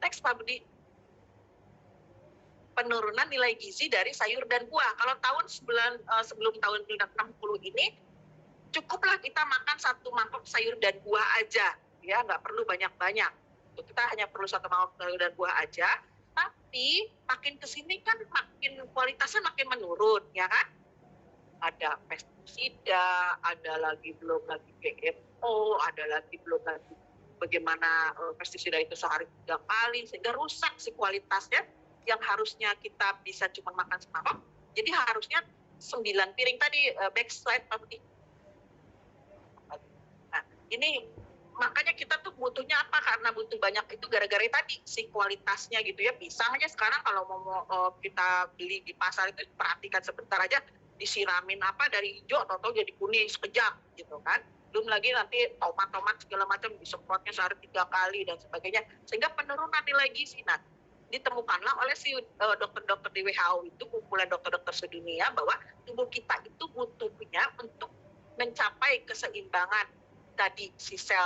S1: Next Pak Budi. Penurunan nilai gizi dari sayur dan buah. Kalau sebelum tahun 60 ini cukuplah kita makan 1 mangkok sayur dan buah aja ya, nggak perlu banyak-banyak. Kita hanya perlu satu mangkok sayur dan buah aja, tapi makin kesini kan makin kualitasnya makin menurun, ya kan? Ada pestisida, ada lagi belum lagi GMO, ada lagi belum lagi bagaimana pestisida itu sehari 3 kali, sehingga rusak si kualitasnya yang harusnya kita bisa cuma makan semangkok, jadi harusnya 9 piring tadi, backslide tadi. Nah, ini makanya kita tuh butuhnya apa? Karena butuh banyak itu gara-gara tadi si kualitasnya gitu ya. Pisang aja sekarang kalau mau kita beli di pasar itu perhatikan sebentar aja disiramin apa dari hijau atau jadi kuning sekejap gitu kan. Belum lagi nanti tomat segala macam disemprotnya sehari 3 kali dan sebagainya, sehingga penurunan nilai gizi. Nah, ditemukanlah oleh si dokter-dokter di WHO itu, kumpulan dokter-dokter sedunia, bahwa tubuh kita itu butuhnya untuk mencapai keseimbangan tadi si sel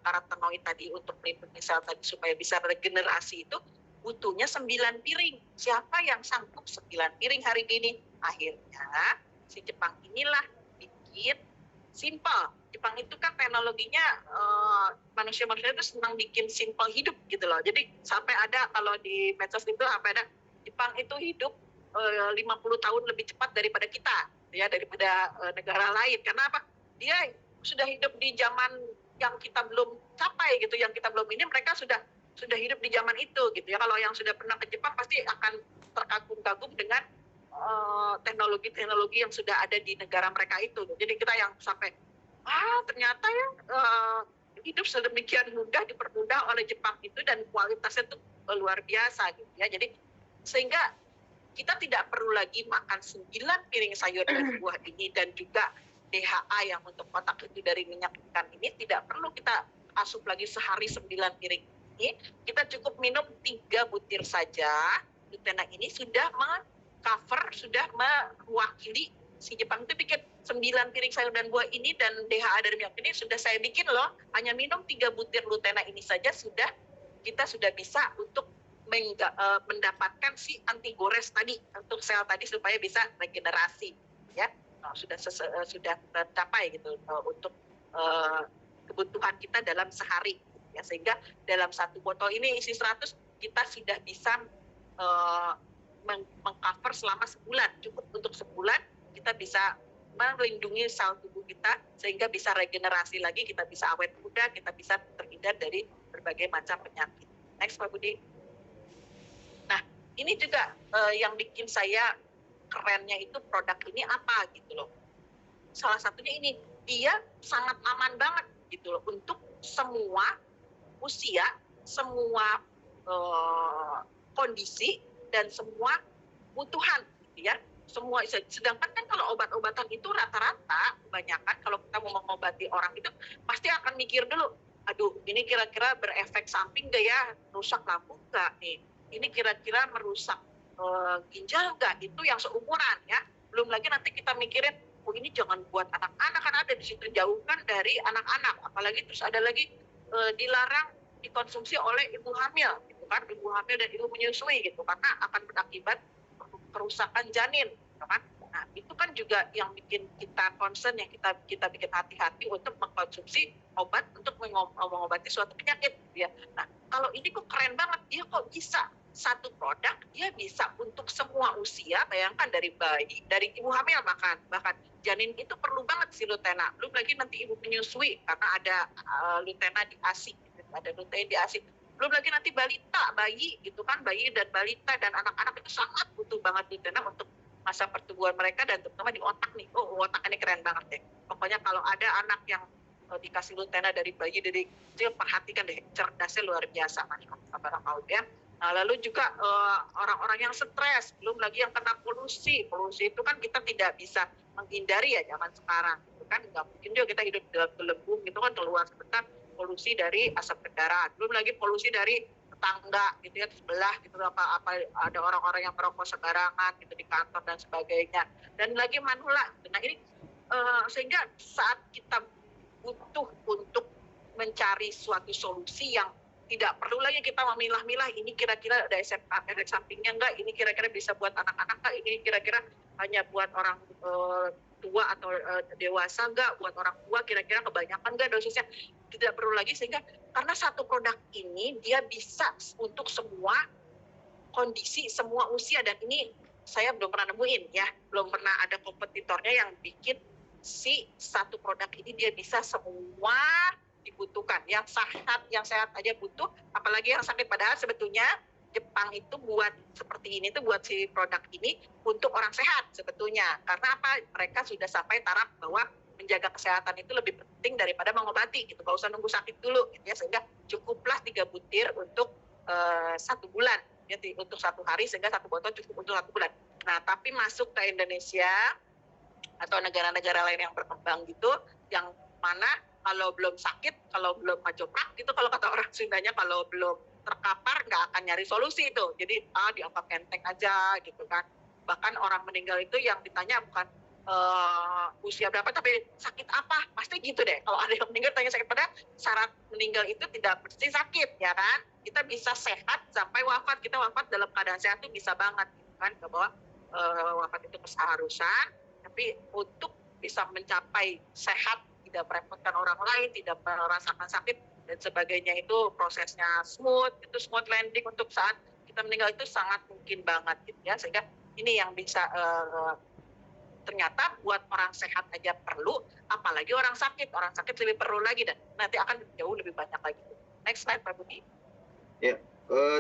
S1: karotenoid tadi untuk melindungi sel tadi supaya bisa regenerasi itu butuhnya 9 piring. Siapa yang sanggup 9 piring hari ini? Akhirnya si Jepang inilah bikin simple. Jepang itu kan teknologinya manusia-manusia itu senang bikin simple hidup gitu loh. Jadi sampai ada kalau di medsos itu sampai ada Jepang itu hidup 50 tahun lebih cepat daripada kita, ya, daripada negara lain. Karena apa? Dia sudah hidup di zaman yang kita belum capai gitu, yang kita belum ini, mereka sudah hidup di zaman itu gitu ya. Kalau yang sudah pernah ke Jepang pasti akan terkagum-kagum dengan teknologi-teknologi yang sudah ada di negara mereka itu. Jadi kita yang sampai ternyata ya hidup sedemikian mudah dipermudah oleh Jepang itu dan kualitasnya itu luar biasa gitu ya. Jadi sehingga kita tidak perlu lagi makan 9 piring sayur dan buah ini, dan juga DHA yang untuk otak itu dari minyak ikan ini tidak perlu kita asup lagi sehari 9 piring ini. Kita cukup minum 3 butir saja. Lutena ini sudah cover, sudah mewakili si Jepang itu bikin 9 piring sayur dan buah ini, dan DHA dari minyak ini sudah saya bikin loh. Hanya minum 3 butir Lutena ini saja kita sudah bisa untuk mendapatkan si antigores tadi untuk sel tadi supaya bisa regenerasi ya. Sudah tercapai gitu untuk kebutuhan kita dalam sehari ya, sehingga dalam satu botol ini isi 100 kita sudah bisa mengcover selama sebulan. Cukup untuk sebulan kita bisa melindungi sel tubuh kita sehingga bisa regenerasi lagi, kita bisa awet muda, kita bisa terhindar dari berbagai macam penyakit. Next Pak Budi. Nah, ini juga yang bikin saya kerennya itu produk ini apa gitu loh. Salah satunya ini, dia sangat aman banget gitu loh untuk semua usia, semua kondisi dan semua kebutuhan gitu ya. Semua, sedangkan kan kalau obat-obatan itu rata-rata kebanyakan kalau kita mau mengobati orang itu pasti akan mikir dulu, aduh ini kira-kira berefek samping gak ya, rusak lambung gak nih, ini kira-kira merusak ginjal nggak, itu yang seumuran ya. Belum lagi nanti kita mikirin, oh ini jangan buat anak-anak, kan ada di situ, jauhkan dari anak-anak. Apalagi terus ada lagi dilarang dikonsumsi oleh ibu hamil, gitu kan, ibu hamil dan ibu menyusui gitu, karena akan berakibat kerusakan janin, gitu kan. Nah itu kan juga yang bikin kita concern, yang kita bikin hati-hati untuk mengkonsumsi obat untuk mengobati suatu penyakit, gitu ya. Nah kalau ini kok keren banget, dia kok bisa satu produk dia bisa untuk semua usia. Bayangkan dari bayi, dari ibu hamil, bahkan janin itu perlu banget si Lutena. Belum lagi nanti ibu menyusui karena ada Lutena di ASI, ada Lutena di ASI. Belum lagi nanti balita, bayi gitu kan, bayi dan balita dan anak-anak itu sangat butuh banget Lutena untuk masa pertumbuhan mereka dan terutama di otak nih. Otak ini keren banget deh. Pokoknya kalau ada anak yang dikasih Lutena dari bayi, dari kecil, perhatikan deh, cerdasnya luar biasa, Masya Allah ya. Nah, lalu juga orang-orang yang stres, belum lagi yang kena polusi. Polusi itu kan kita tidak bisa menghindari ya zaman sekarang. Itu kan nggak mungkin juga kita hidup dalam gelembung gitu kan, keluar sebentar polusi dari asap kendaraan. Belum lagi polusi dari tetangga gitu ya, sebelah gitu, apa ada orang-orang yang merokok sembarangan gitu di kantor dan sebagainya. Dan lagi manula. Nah ini sehingga saat kita butuh untuk mencari suatu solusi yang tidak perlu lagi kita memilah-milah, ini kira-kira ada efek sampingnya enggak, ini kira-kira bisa buat anak-anak enggak, ini kira-kira hanya buat orang tua atau dewasa enggak, buat orang tua kira-kira kebanyakan enggak dosisnya. tidak perlu lagi, sehingga karena satu produk ini dia bisa untuk semua kondisi, semua usia, dan ini saya belum pernah nemuin ya, belum pernah ada kompetitornya yang bikin si satu produk ini dia bisa semua dibutuhkan. Yang sehat aja butuh, apalagi yang sakit. Padahal sebetulnya Jepang itu buat seperti ini tuh, buat si produk ini untuk orang sehat sebetulnya. Karena apa? Mereka sudah sampai taraf bahwa menjaga kesehatan itu lebih penting daripada mengobati gitu. Gak usah nunggu sakit dulu gitu ya, sehingga cukuplah 3 butir untuk 1 bulan ya, untuk 1 hari, sehingga 1 botol cukup untuk 1 bulan. Nah, tapi masuk ke Indonesia atau negara-negara lain yang berkembang gitu, yang mana kalau belum sakit, kalau belum majoprak gitu, kalau kata orang Sundanya, kalau belum terkapar nggak akan nyari solusi itu. Jadi dianggap enteng aja gitu kan. Bahkan orang meninggal itu yang ditanya bukan usia berapa, tapi sakit apa, pasti gitu deh. Kalau ada yang meninggal tanya sakit, padahal syarat meninggal itu tidak mesti sakit ya kan. Kita bisa sehat sampai wafat, kita wafat dalam keadaan sehat itu bisa banget gitu kan, bahwa wafat itu keseharusan, tapi untuk bisa mencapai sehat, tidak merepotkan orang lain, tidak merasakan sakit dan sebagainya, itu prosesnya smooth, itu smooth landing untuk saat kita meninggal itu sangat mungkin banget gitu ya. Sehingga ini yang bisa ternyata buat orang sehat aja perlu, apalagi orang sakit lebih perlu lagi, dan nanti akan jauh lebih banyak lagi. Next slide Pak Budi.
S2: Ya,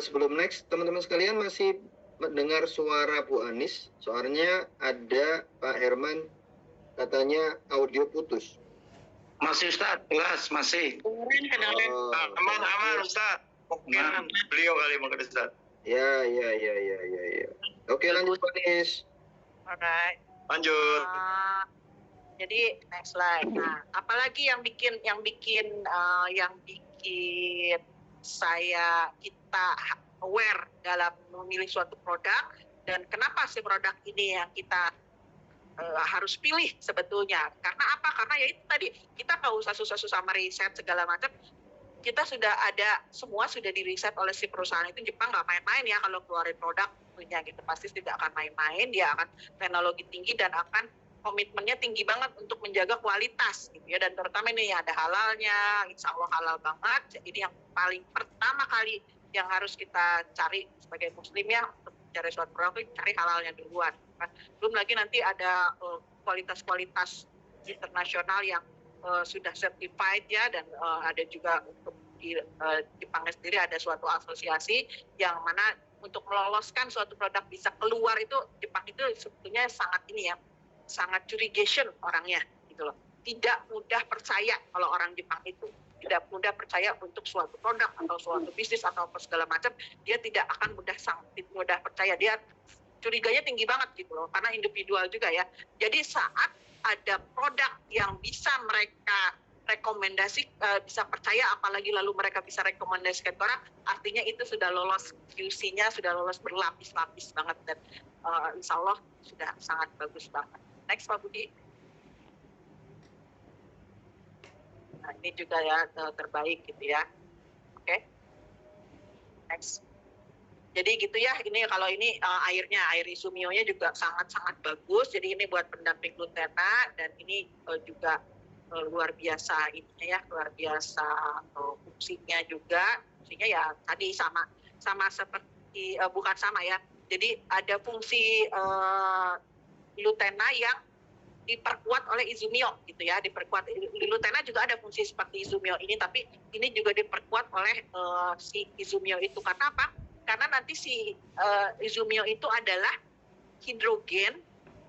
S2: sebelum next, teman-teman sekalian masih mendengar suara Bu Anis. Soalnya ada Pak Herman katanya audio putus.
S3: Masih Ustaz, jelas masih. Aman Ustaz. Mungkin beliau kali mungkin Ustaz.
S2: Ya. Oke, lanjut Pak Anis.
S1: Alright.
S3: Lanjut.
S1: Jadi next slide. Nah, apalagi yang bikin kita aware dalam memilih suatu produk, dan kenapa si produk ini yang kita harus pilih sebetulnya. Karena apa? Karena ya itu tadi, kita nggak usah susah-susah meriset segala macam. Kita sudah ada, semua sudah diriset oleh si perusahaan itu. Jepang nggak main-main ya kalau keluarin produk punya gitu, pasti tidak akan main-main. Dia akan teknologi tinggi dan akan komitmennya tinggi banget untuk menjaga kualitas gitu ya. Dan terutama ini ada halalnya, insya Allah halal banget. Jadi yang paling pertama kali yang harus kita cari sebagai muslim ya, untuk mencari suatu produk itu cari halalnya duluan. Belum lagi nanti ada kualitas-kualitas internasional yang sudah certified ya, dan ada juga untuk di Jepangnya sendiri ada suatu asosiasi yang mana untuk meloloskan suatu produk bisa keluar itu, Jepang itu sebetulnya sangat sangat curigation orangnya gitu loh. Tidak mudah percaya, kalau orang Jepang itu tidak mudah percaya untuk suatu produk atau suatu bisnis atau apa segala macam, dia tidak akan mudah percaya. Dia curiganya tinggi banget gitu loh, karena individual juga ya. Jadi saat ada produk yang bisa mereka rekomendasi, bisa percaya, apalagi lalu mereka bisa rekomendasikan ke orang, artinya itu sudah lolos QC-nya, sudah lolos berlapis-lapis banget, dan insya Allah sudah sangat bagus banget. Next Pak Budi. Nah, ini juga ya terbaik gitu ya. Oke. Next. Jadi gitu ya, ini kalau ini air Izumio-nya juga sangat-sangat bagus. Jadi ini buat pendamping Lutena, dan ini juga luar biasa ininya ya, luar biasa fungsinya juga. Fungsinya ya tadi sama seperti bukan sama ya. Jadi ada fungsi Lutena yang diperkuat oleh Izumio gitu ya, diperkuat. Lutena juga ada fungsi seperti Izumio ini, tapi ini juga diperkuat oleh si Izumio itu. Karena apa? Karena nanti si Izumio itu adalah hidrogen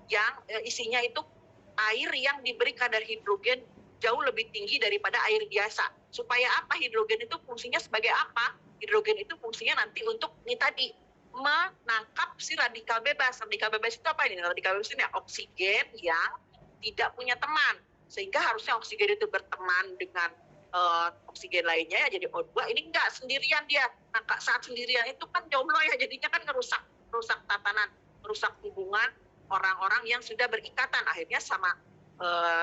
S1: yang isinya itu air yang diberi kadar hidrogen jauh lebih tinggi daripada air biasa. Supaya apa? Hidrogen itu fungsinya sebagai apa? Hidrogen itu fungsinya nanti untuk ini tadi, menangkap si radikal bebas. Radikal bebas itu apa ini? Radikal bebas ini oksigen yang tidak punya teman. Sehingga harusnya oksigen itu berteman dengan oksigen lainnya ya, jadi O2. Ini enggak, sendirian dia. Nah, saat sendirian itu kan jomblo ya, jadinya kan merusak tatanan, merusak hubungan orang-orang yang sudah berikatan. Akhirnya sama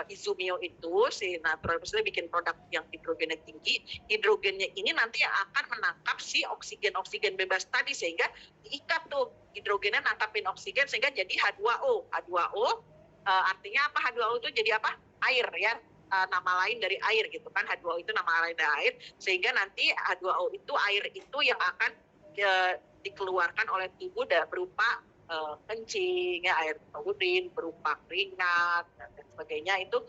S1: Izumio itu, si natural resource bikin produk yang hidrogennya tinggi. Hidrogennya ini nanti yang akan menangkap si oksigen bebas tadi, sehingga diikat tuh hidrogennya nangkapin oksigen sehingga jadi H2O. H2O artinya apa? H2O itu jadi apa? Air ya. nama lain dari air gitu kan, H2O itu nama lain dari air, sehingga nanti H2O itu air itu yang akan dikeluarkan oleh tubuh berupa kencing, ya, air urin, berupa keringat dan sebagainya. Itu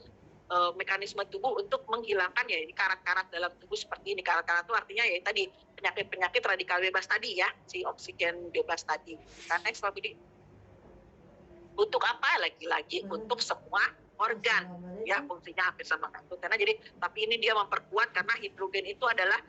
S1: mekanisme tubuh untuk menghilangkan ya ini karat-karat dalam tubuh seperti ini. Karat-karat itu artinya ya tadi penyakit-penyakit radikal bebas tadi ya, si oksigen bebas tadi. Nah, next Pak Budi. Untuk apa? Lagi-lagi untuk semua organ, ya, fungsinya hampir sama itu. Karena jadi tapi ini dia memperkuat karena hidrogen itu adalah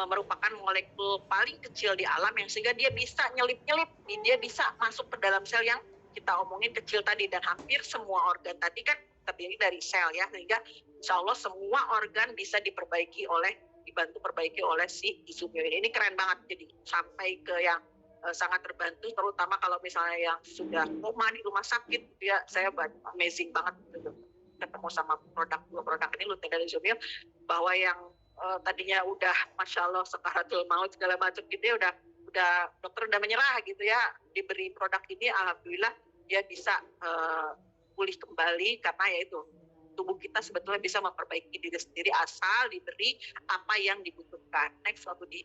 S1: merupakan molekul paling kecil di alam yang sehingga dia bisa nyelip-nyelip, dia bisa masuk ke dalam sel yang kita omongin kecil tadi, dan hampir semua organ tadi kan terdiri dari sel ya, sehingga insya Allah semua organ bisa dibantu perbaiki oleh si Izumio ini. Ini keren banget, jadi sampai ke yang sangat terbantu, terutama kalau misalnya yang sudah koma di rumah sakit, ya saya amazing banget gitu ketemu sama dua produk ini, Lutein dan Izumio, bahwa yang tadinya udah masya Allah sekaratul maut segala macam gitu ya, udah dokter udah menyerah gitu ya, diberi produk ini alhamdulillah dia bisa pulih kembali, karena yaitu tubuh kita sebetulnya bisa memperbaiki diri sendiri asal diberi apa yang dibutuhkan. Next Pak Budi.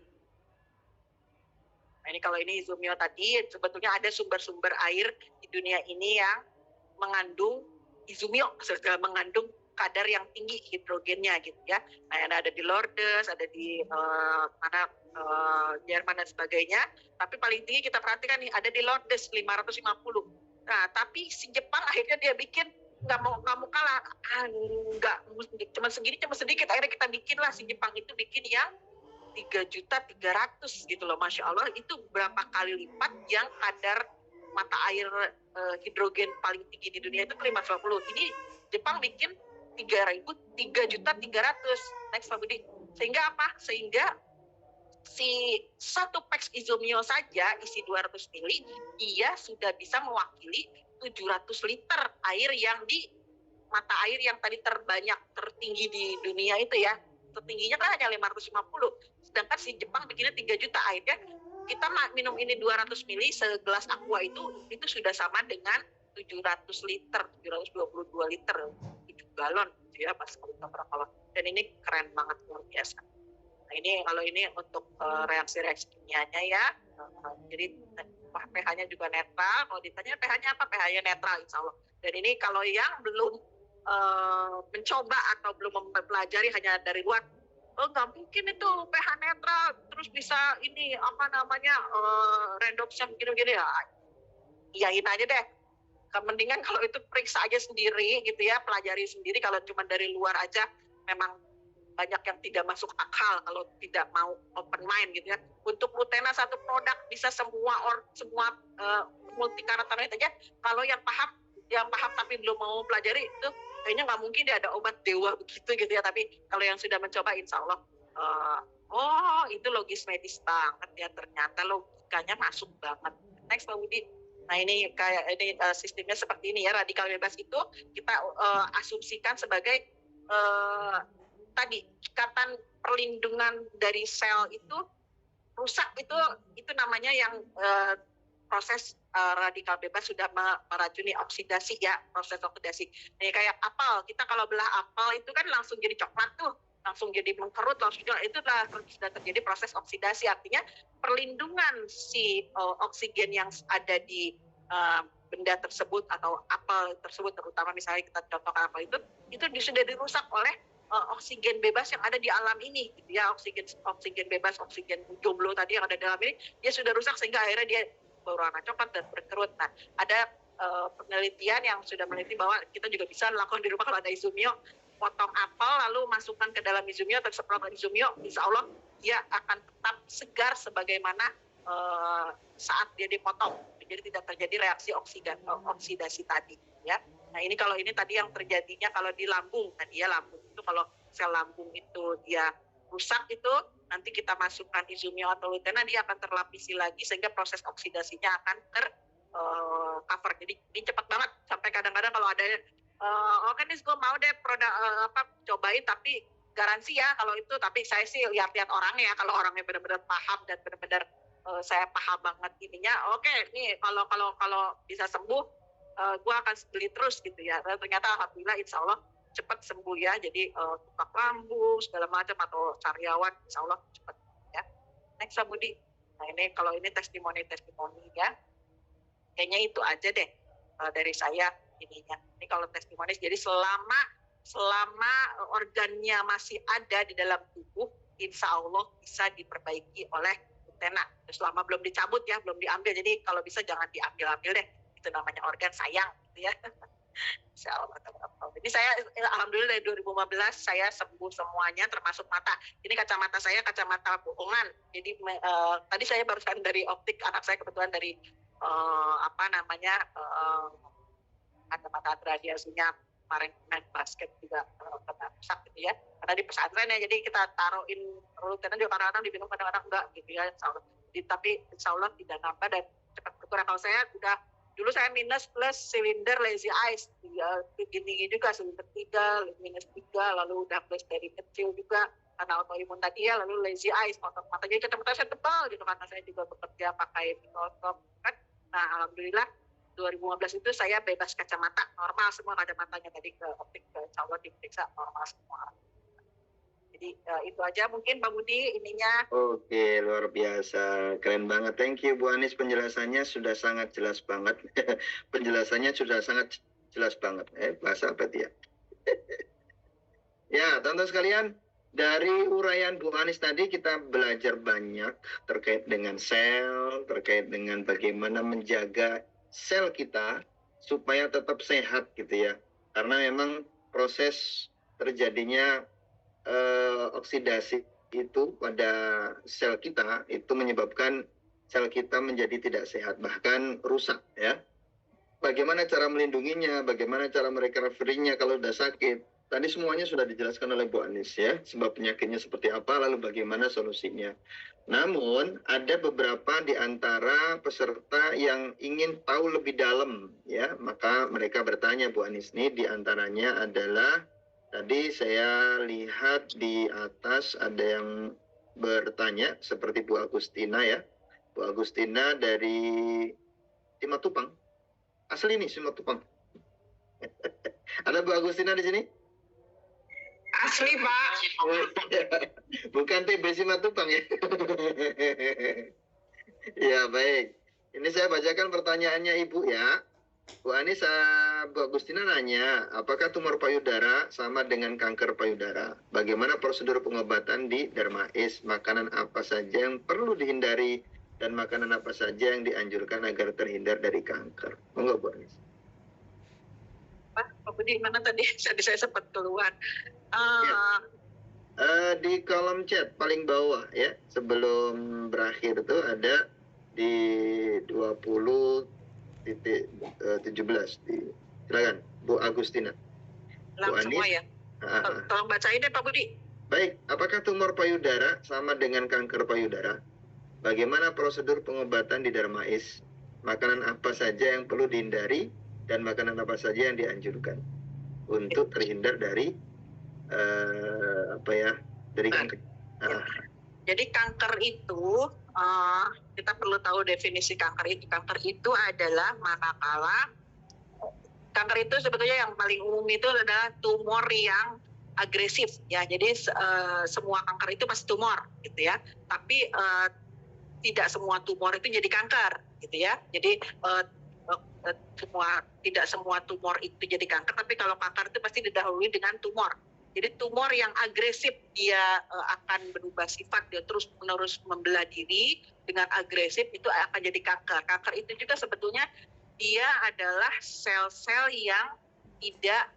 S1: Nah, ini kalau ini Izumio tadi, sebetulnya ada sumber-sumber air di dunia ini yang mengandung Izumio, mengandung kadar yang tinggi hidrogennya gitu ya. Nah, ada di Lourdes, ada di Jerman dan sebagainya. Tapi paling tinggi kita perhatikan nih, ada di Lourdes 550. Nah, tapi si Jepang akhirnya dia bikin nggak mau kalah, nggak cuma sedikit. Akhirnya kita bikin lah, si Jepang itu bikin yang 3.300.000 gitu loh, masya Allah, itu berapa kali lipat yang kadar mata air hidrogen paling tinggi di dunia itu 550. Ini Jepang bikin 3.300.000. Next Pak Budi. Sehingga apa? Sehingga si satu packs Izumio saja isi 200 mili, dia sudah bisa mewakili 700 liter air yang di mata air yang tadi tertinggi di dunia itu ya. Tertingginya kan hanya 550. Sedangkan si Jepang bikinnya 3 juta airnya. Kita minum ini 200 mili, segelas aqua itu sudah sama dengan 700 liter, 722 liter, 7 galon gitu ya pas kita berapa. Dan ini keren banget, luar biasa. Nah, ini kalau ini untuk reaksi-reaksi kimianya ya. Jadi pH-nya juga netral. Kalau ditanya pH-nya apa? pH-nya netral insya Allah. Dan ini kalau yang belum mencoba atau belum mempelajari hanya dari luar, nggak mungkin itu pH netral terus bisa ini redoxnya begini-begini ya, iyain aja deh. Mendingan kalau itu periksa aja sendiri gitu ya, pelajari sendiri. Kalau cuma dari luar aja memang banyak yang tidak masuk akal kalau tidak mau open mind gitu ya. Untuk Lutena satu produk bisa semua multi karotenoid aja. Kalau yang paham tapi belum mau pelajari itu kayaknya nggak mungkin dia ada obat dewa begitu gitu ya. Tapi kalau yang sudah mencoba insya Allah itu logis medis banget ya, ternyata logikanya masuk banget. Next Pak Budi. Nah ini sistemnya seperti ini ya, radikal bebas itu kita asumsikan sebagai tadi ikatan perlindungan dari sel itu rusak, itu namanya yang proses radikal bebas sudah meracuni oksidasi ya, proses oksidasi. Nah, kayak apel, kita kalau belah apel itu kan langsung jadi coklat tuh, langsung jadi mengkerut, itu sudah terjadi proses oksidasi. Artinya perlindungan si oksigen yang ada di benda tersebut atau apel tersebut, terutama misalnya kita contohkan apel itu sudah dirusak oleh oksigen bebas yang ada di alam ini gitu ya. Oksigen bebas, oksigen jomblo tadi yang ada di dalam ini, dia sudah rusak sehingga akhirnya dia berwarna coklat dan berkerut. Nah, ada penelitian yang sudah meneliti bahwa kita juga bisa lakukan di rumah kalau ada Izumio, potong apel lalu masukkan ke dalam Izumio atau semprotan Izumio, insya Allah dia akan tetap segar sebagaimana saat dia dipotong. Jadi tidak terjadi reaksi oksidasi tadi ya. Nah, ini kalau ini tadi yang terjadinya kalau di lambung, tadi ya lambung itu kalau sel lambung itu dia rusak itu nanti kita masukkan Izumio atau Lutena, dia akan terlapisi lagi sehingga proses oksidasinya akan cover. Jadi ini cepat banget, sampai kadang-kadang kalau ada nis gue mau deh produk cobain, tapi garansi ya kalau itu, tapi saya sih lihat-lihat orangnya, kalau orangnya benar-benar paham dan benar-benar saya paham banget ininya, oke, nih kalau bisa sembuh gue akan beli terus gitu ya. Dan ternyata alhamdulillah insya Allah cepat sembuh ya. Jadi tukak lambung segala macam atau sariawan, insya Allah cepat ya. Next Budi. Nah ini kalau ini testimoni ya. Kayaknya itu aja deh dari saya ininya. Ini kalau testimoni, jadi selama organnya masih ada di dalam tubuh, insya Allah bisa diperbaiki oleh Tena. Selama belum dicabut ya, belum diambil. Jadi kalau bisa jangan diambil-ambil deh. Itu namanya organ sayang gitu ya. Insya Allah. Jadi saya alhamdulillah dari 2015 saya sembuh semuanya termasuk mata. Ini kacamata saya kacamata bohongan. Jadi tadi saya barusan dari optik, anak saya kebetulan dari kacamata radiasinya kemarin main basket juga kena rusak gitu ya. Karena di pesantren ya, jadi kita taruhin karena juga kadang-kadang diminum kadang-kadang enggak gitu ya. Insya Allah. Tapi insya Allah tidak nambah dan cepat berkurang. Kalau saya dulu saya minus plus silinder lazy eyes, tinggi juga silinder 3, minus 3, lalu udah plus dari kecil juga karena autoimun tadi ya, lalu lazy eyes, mata jadi kacamata saya tebal gitu karena saya juga bekerja pakai mikroskop kan. Nah alhamdulillah 2015 itu saya bebas kacamata, normal semua kacamatanya, tadi ke optik insya Allah diperiksa normal semua. Jadi itu aja mungkin Pak Budi ininya.
S2: Oke, luar biasa. Keren banget. Thank you Bu Anis, penjelasannya sudah sangat jelas banget. Penjelasannya sudah sangat jelas banget. Bahasa apa dia? Ya, teman-teman sekalian, dari uraian Bu Anis tadi kita belajar banyak terkait dengan sel, terkait dengan bagaimana menjaga sel kita supaya tetap sehat gitu ya. Karena memang proses terjadinya oksidasi itu pada sel kita itu menyebabkan sel kita menjadi tidak sehat, bahkan rusak ya. Bagaimana cara melindunginya, bagaimana cara merecovery-nya kalau sudah sakit. Tadi semuanya sudah dijelaskan oleh Bu Anis ya, sebab penyakitnya seperti apa, lalu bagaimana solusinya. Namun ada beberapa di antara peserta yang ingin tahu lebih dalam ya, maka mereka bertanya Bu Anis, ini di antaranya adalah tadi saya lihat di atas ada yang bertanya seperti Bu Agustina ya. Bu Agustina dari Simatupang. Asli nih Simatupang. Ada Bu Agustina di sini?
S1: Asli Pak.
S2: Bukan TB Simatupang ya. Ya baik. Ini saya bacakan pertanyaannya Ibu ya. Bu Anis, Bu Agustina nanya, apakah tumor payudara sama dengan kanker payudara? Bagaimana prosedur pengobatan di Dermais? Makanan apa saja yang perlu dihindari? Dan makanan apa saja yang dianjurkan agar terhindar dari kanker? Monggo Bu Anis.
S1: Pak Budi, mana tadi? Saya sempat keluar.
S2: Di kolom chat paling bawah ya, sebelum berakhir itu ada di 20 17. Silakan Bu Agustina.
S1: Bu Anis. Semua ya. Tolong bacain deh Pak Budi.
S2: Baik, apakah tumor payudara sama dengan kanker payudara? Bagaimana prosedur pengobatan di Dermais? Makanan apa saja yang perlu dihindari dan makanan apa saja yang dianjurkan untuk terhindar dari dari kanker?
S1: Jadi kanker itu kita perlu tahu definisi kanker itu. Kanker itu adalah manakala kanker itu sebetulnya yang paling umum itu adalah tumor yang agresif ya. Jadi semua kanker itu pasti tumor gitu ya. Tapi tidak semua tumor itu jadi kanker gitu ya. Jadi tidak semua tumor itu jadi kanker, tapi kalau kanker itu pasti didahului dengan tumor. Jadi tumor yang agresif dia akan berubah sifat, dia terus-menerus membelah diri dengan agresif, itu akan jadi kanker. Kanker itu juga sebetulnya dia adalah sel-sel yang tidak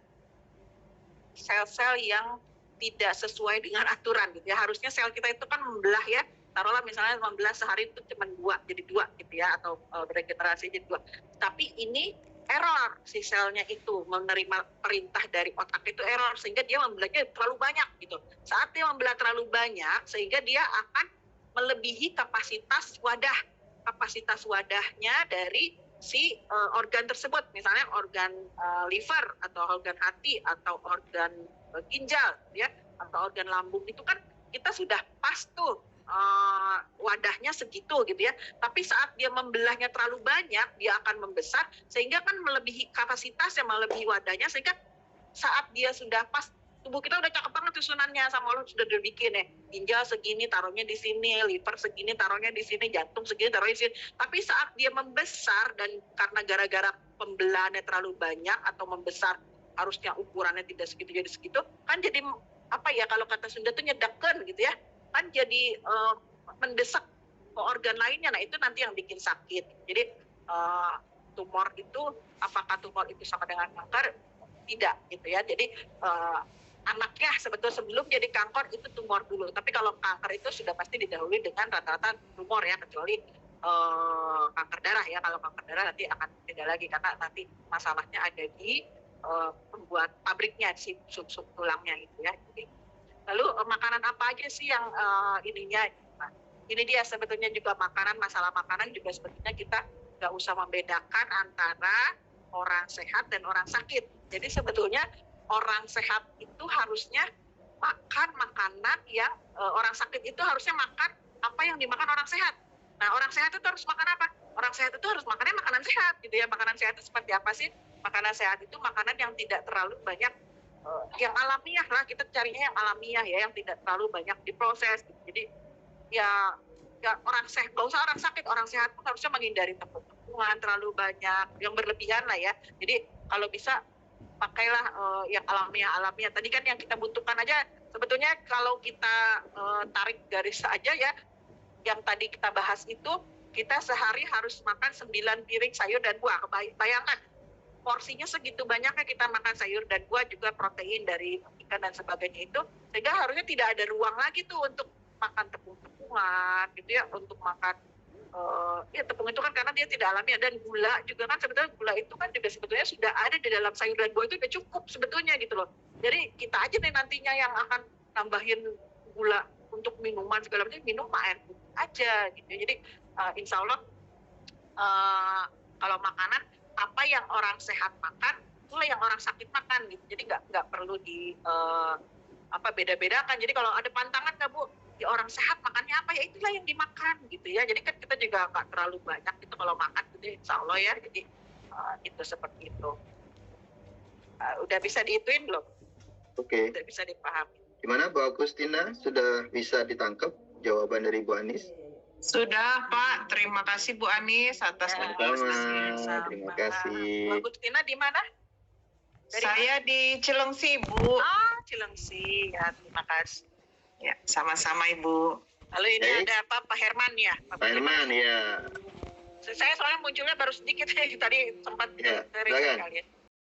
S1: sesuai dengan aturan gitu ya. Harusnya sel kita itu kan membelah ya. Taruhlah misalnya membelah sehari itu cuma 2 jadi 2 gitu ya, atau beregenerasi jadi 2. Tapi ini error, si selnya itu menerima perintah dari otak itu error, sehingga dia membelahnya terlalu banyak gitu. Saat dia membelah terlalu banyak, sehingga dia akan melebihi kapasitas wadahnya dari si organ tersebut, misalnya organ liver atau organ hati atau organ ginjal ya, atau organ lambung, itu kan kita sudah pas tuh wadahnya segitu gitu ya. Tapi saat dia membelahnya terlalu banyak, dia akan membesar sehingga kan melebihi kapasitasnya, melebihi wadahnya, sehingga saat dia sudah pas, tubuh kita udah cakep banget susunannya sama Allah sudah dibikin ya, ginjal segini taruhnya di sini, liver segini taruhnya di sini, jantung segini taruhnya di sini. Tapi saat dia membesar dan karena gara-gara pembelahannya terlalu banyak atau membesar harusnya ukurannya tidak segitu jadi segitu, kan jadi apa ya, kalau kata Sunda tuh nyedaken gitu ya, kan jadi mendesak ke organ lainnya. Nah itu nanti yang bikin sakit. Jadi tumor itu, apakah tumor itu sama dengan kanker? Tidak gitu ya. Jadi anaknya sebetulnya sebelum jadi kanker itu tumor dulu. Tapi kalau kanker itu sudah pasti didahului dengan rata-rata tumor ya, kecuali kanker darah ya. Kalau kanker darah nanti akan beda lagi karena nanti masalahnya ada di pembuat pabriknya, si sub tulangnya gitu ya. Jadi, lalu makanan apa aja sih yang ininya? Nah, ini dia sebetulnya juga makanan, masalah makanan juga sebetulnya kita nggak usah membedakan antara orang sehat dan orang sakit. Jadi sebetulnya orang sehat itu harusnya makan makanan yang orang sakit itu harusnya makan apa yang dimakan orang sehat. Nah orang sehat itu harus makan apa? Orang sehat itu harus makannya makanan sehat gitu ya. Makanan sehat itu seperti apa sih? Makanan sehat itu makanan yang tidak terlalu banyak yang alamiah lah, kita carinya yang alamiah ya, yang tidak terlalu banyak diproses gitu. Jadi ya orang sehat, nggak usah orang sakit, orang sehat pun harusnya menghindari tepung-tepungan terlalu banyak, yang berlebihan lah ya. Jadi kalau bisa pakailah yang alamiah. Tadi kan yang kita butuhkan aja sebetulnya kalau kita tarik garis aja ya, yang tadi kita bahas itu, kita sehari harus makan 9 piring sayur dan buah. Bayangkan porsinya segitu banyaknya kita makan sayur dan buah, juga protein dari ikan dan sebagainya itu, sehingga harusnya tidak ada ruang lagi tuh untuk makan tepung-tepungan gitu ya, untuk makan ya tepung itu kan karena dia tidak alami. Dan gula juga kan sebetulnya, gula itu kan juga sebetulnya sudah ada di dalam sayur dan buah, itu udah cukup sebetulnya gitu loh. Jadi kita aja nih nantinya yang akan tambahin gula untuk minuman segala macam, minum air putih aja gitu. Jadi insya Allah kalau makanan apa yang orang sehat makan, itulah yang orang sakit makan gitu. Jadi nggak perlu di beda-bedakan. Jadi kalau ada pantangan nggak Bu, di orang sehat makannya apa, ya itulah yang dimakan gitu ya. Jadi kan kita juga nggak terlalu banyak gitu kalau makan gitu, insya Allah ya. Jadi itu seperti itu. Udah bisa diituin belum?
S2: Oke.
S1: Udah bisa dipahami.
S2: Gimana Bu Agustina, sudah bisa ditangkap jawaban dari Bu Anis?
S4: Sudah Pak, terima kasih Bu Anis atas
S2: penjelasannya. Terima kasih.
S1: Bu Agustina di mana?
S4: Saya di Cilengsi Bu.
S1: Cilengsi ya, terima kasih.
S4: Ya, sama-sama Ibu.
S1: Lalu ini ada apa, Pak Herman ya?
S2: Pak Herman ya.
S1: Saya soalnya munculnya baru sedikit tadi sempat
S2: ya,
S1: dari kalian.